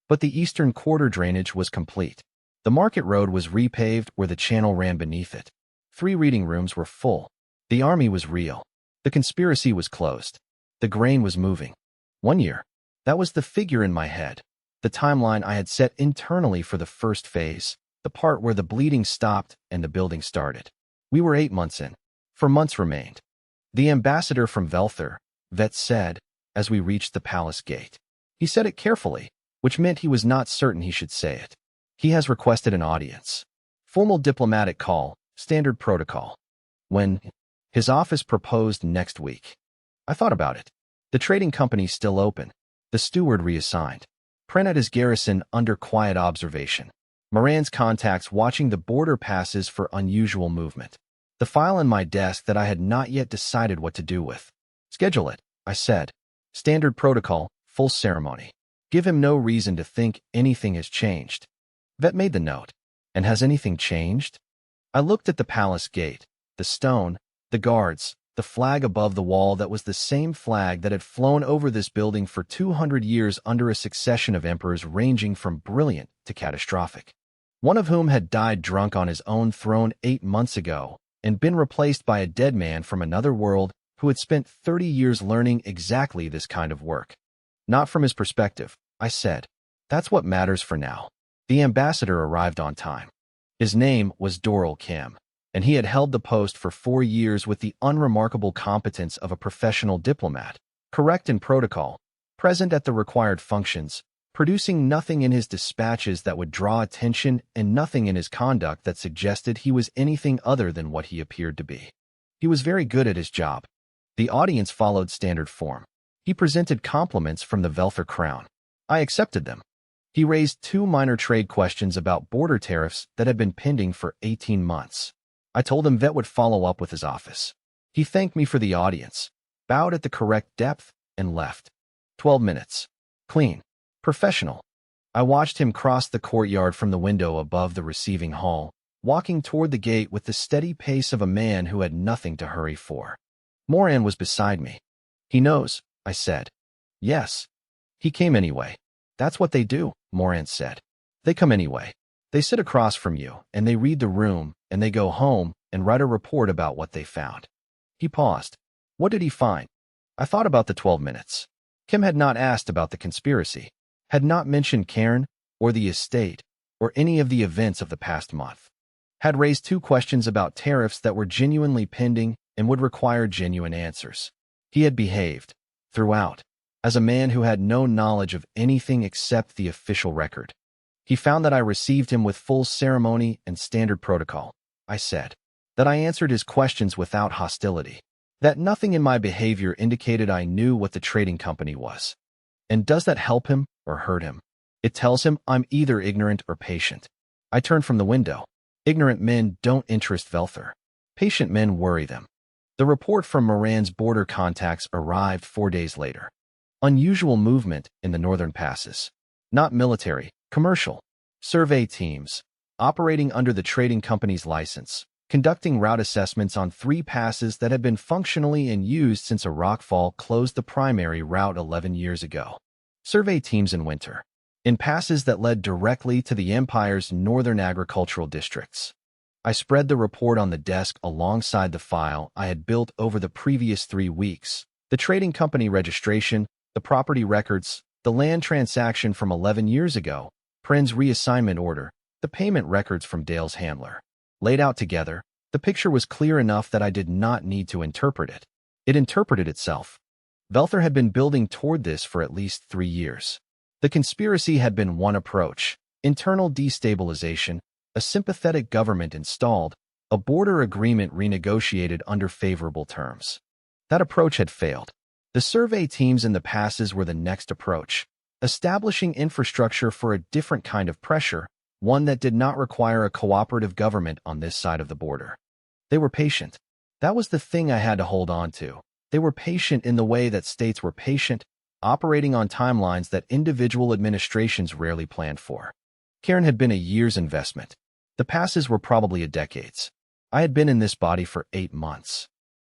But the eastern quarter drainage was complete. The market road was repaved where the channel ran beneath it. 3 reading rooms were full. The army was real. The conspiracy was closed. The grain was moving. 1 year. That was the figure in my head. The timeline I had set internally for the first phase, the part where the bleeding stopped and the building started. We were 8 months in. 4 months remained. The ambassador from Velther, Vet said, as we reached the palace gate. He said it carefully, which meant he was not certain he should say it. He has requested an audience. Formal diplomatic call, standard protocol. When his office proposed next week. I thought about it. The trading company's still open. The steward reassigned. Pren at his garrison under quiet observation. Moran's contacts watching the border passes for unusual movement. The file in my desk that I had not yet decided what to do with. Schedule it, I said. Standard protocol, full ceremony. Give him no reason to think anything has changed. Vet made the note. And has anything changed? I looked at the palace gate, the stone, the guards, the flag above the wall that was the same flag that had flown over this building for 200 years under a succession of emperors ranging from brilliant to catastrophic. One of whom had died drunk on his own throne 8 months ago and been replaced by a dead man from another world who had spent 30 years learning exactly this kind of work. Not from his perspective, I said. That's what matters for now. The ambassador arrived on time. His name was Doral Kim, and he had held the post for 4 years with the unremarkable competence of a professional diplomat, correct in protocol, present at the required functions, producing nothing in his dispatches that would draw attention and nothing in his conduct that suggested he was anything other than what he appeared to be. He was very good at his job. The audience followed standard form. He presented compliments from the Velther crown. I accepted them. He raised 2 minor trade questions about border tariffs that had been pending for 18 months. I told him Vet would follow up with his office. He thanked me for the audience, bowed at the correct depth, and left. 12 minutes. Clean. Professional. I watched him cross the courtyard from the window above the receiving hall, walking toward the gate with the steady pace of a man who had nothing to hurry for. Moran was beside me. He knows, I said. Yes. He came anyway. That's what they do, Moran said. They come anyway. They sit across from you, and they read the room, and they go home and write a report about what they found. He paused. What did he find? I thought about the 12 minutes. Kim had not asked about the conspiracy, had not mentioned Cairn, or the estate, or any of the events of the past month. Had raised 2 questions about tariffs that were genuinely pending and would require genuine answers. He had behaved, throughout, as a man who had no knowledge of anything except the official record. He found that I received him with full ceremony and standard protocol, I said. That I answered his questions without hostility. That nothing in my behavior indicated I knew what the trading company was. And does that help him or hurt him? It tells him I'm either ignorant or patient. I turned from the window. Ignorant men don't interest Velther. Patient men worry them. The report from Moran's border contacts arrived 4 days later. Unusual movement in the northern passes. Not military, commercial. Survey teams, operating under the trading company's license, conducting route assessments on 3 passes that had been functionally in use since a rockfall closed the primary route 11 years ago. Survey teams in winter, in passes that led directly to the Empire's northern agricultural districts. I spread the report on the desk alongside the file I had built over the previous 3 weeks, the trading company registration, the property records, the land transaction from 11 years ago, Pren's reassignment order, the payment records from Dale's handler. Laid out together, the picture was clear enough that I did not need to interpret it. It interpreted itself. Velther had been building toward this for at least 3 years. The conspiracy had been one approach: internal destabilization, a sympathetic government installed, a border agreement renegotiated under favorable terms. That approach had failed. The survey teams in the passes were the next approach, establishing infrastructure for a different kind of pressure, one that did not require a cooperative government on this side of the border. They were patient. That was the thing I had to hold on to. They were patient in the way that states were patient, operating on timelines that individual administrations rarely planned for. Cairn had been a year's investment. The passes were probably a decade's. I had been in this body for 8 months.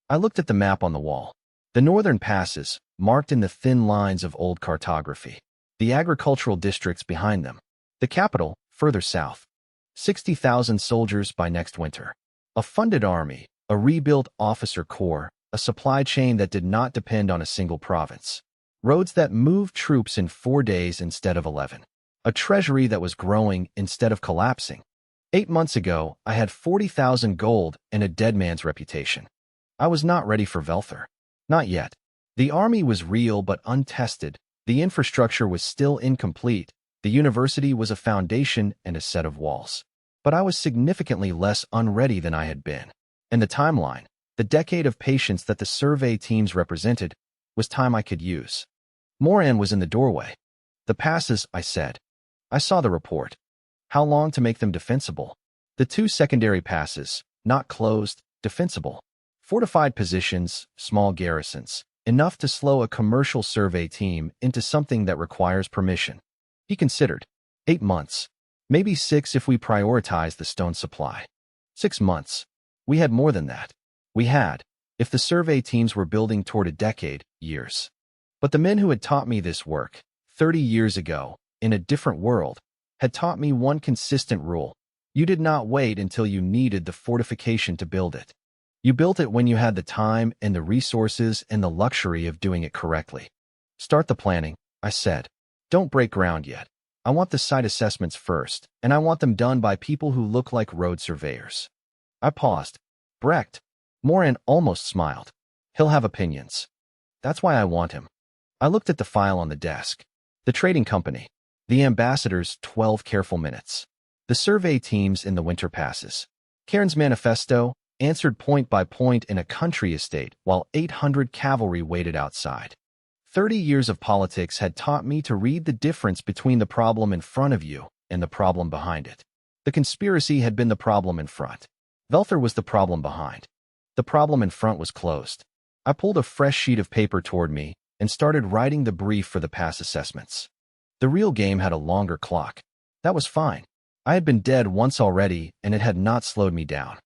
I looked at the map on the wall. The northern passes, marked in the thin lines of old cartography. The agricultural districts behind them. The capital, further south. 60,000 soldiers by next winter. A funded army, a rebuilt officer corps, a supply chain that did not depend on a single province. Roads that moved troops in 4 days instead of 11. A treasury that was growing instead of collapsing. 8 months ago, I had 40,000 gold and a dead man's reputation. I was not ready for Velther. Not yet. The army was real but untested. The infrastructure was still incomplete. The university was a foundation and a set of walls. But I was significantly less unready than I had been. And the timeline, the decade of patience that the survey teams represented, was time I could use. Moran was in the doorway. The passes, I said. I saw the report. How long to make them defensible? The 2 secondary passes, not closed, defensible. Fortified positions, small garrisons, enough to slow a commercial survey team into something that requires permission. He considered. 8 months. Maybe 6 if we prioritize the stone supply. 6 months. We had more than that. We had, if the survey teams were building toward a decade, years. But the men who had taught me this work, 30 years ago, in a different world, had taught me one consistent rule. You did not wait until you needed the fortification to build it. You built it when you had the time and the resources and the luxury of doing it correctly. Start the planning, I said. Don't break ground yet. I want the site assessments first, and I want them done by people who look like road surveyors. I paused. Brecht. Moran almost smiled. He'll have opinions. That's why I want him. I looked at the file on the desk. The trading company. The ambassador's 12 careful minutes. The survey teams in the winter passes. Cairns' manifesto, answered point by point in a country estate while 800 cavalry waited outside. 30 years of politics had taught me to read the difference between the problem in front of you and the problem behind it. The conspiracy had been the problem in front. Velther was the problem behind. The problem in front was closed. I pulled a fresh sheet of paper toward me and started writing the brief for the pass assessments. The real game had a longer clock. That was fine. I had been dead once already, and it had not slowed me down.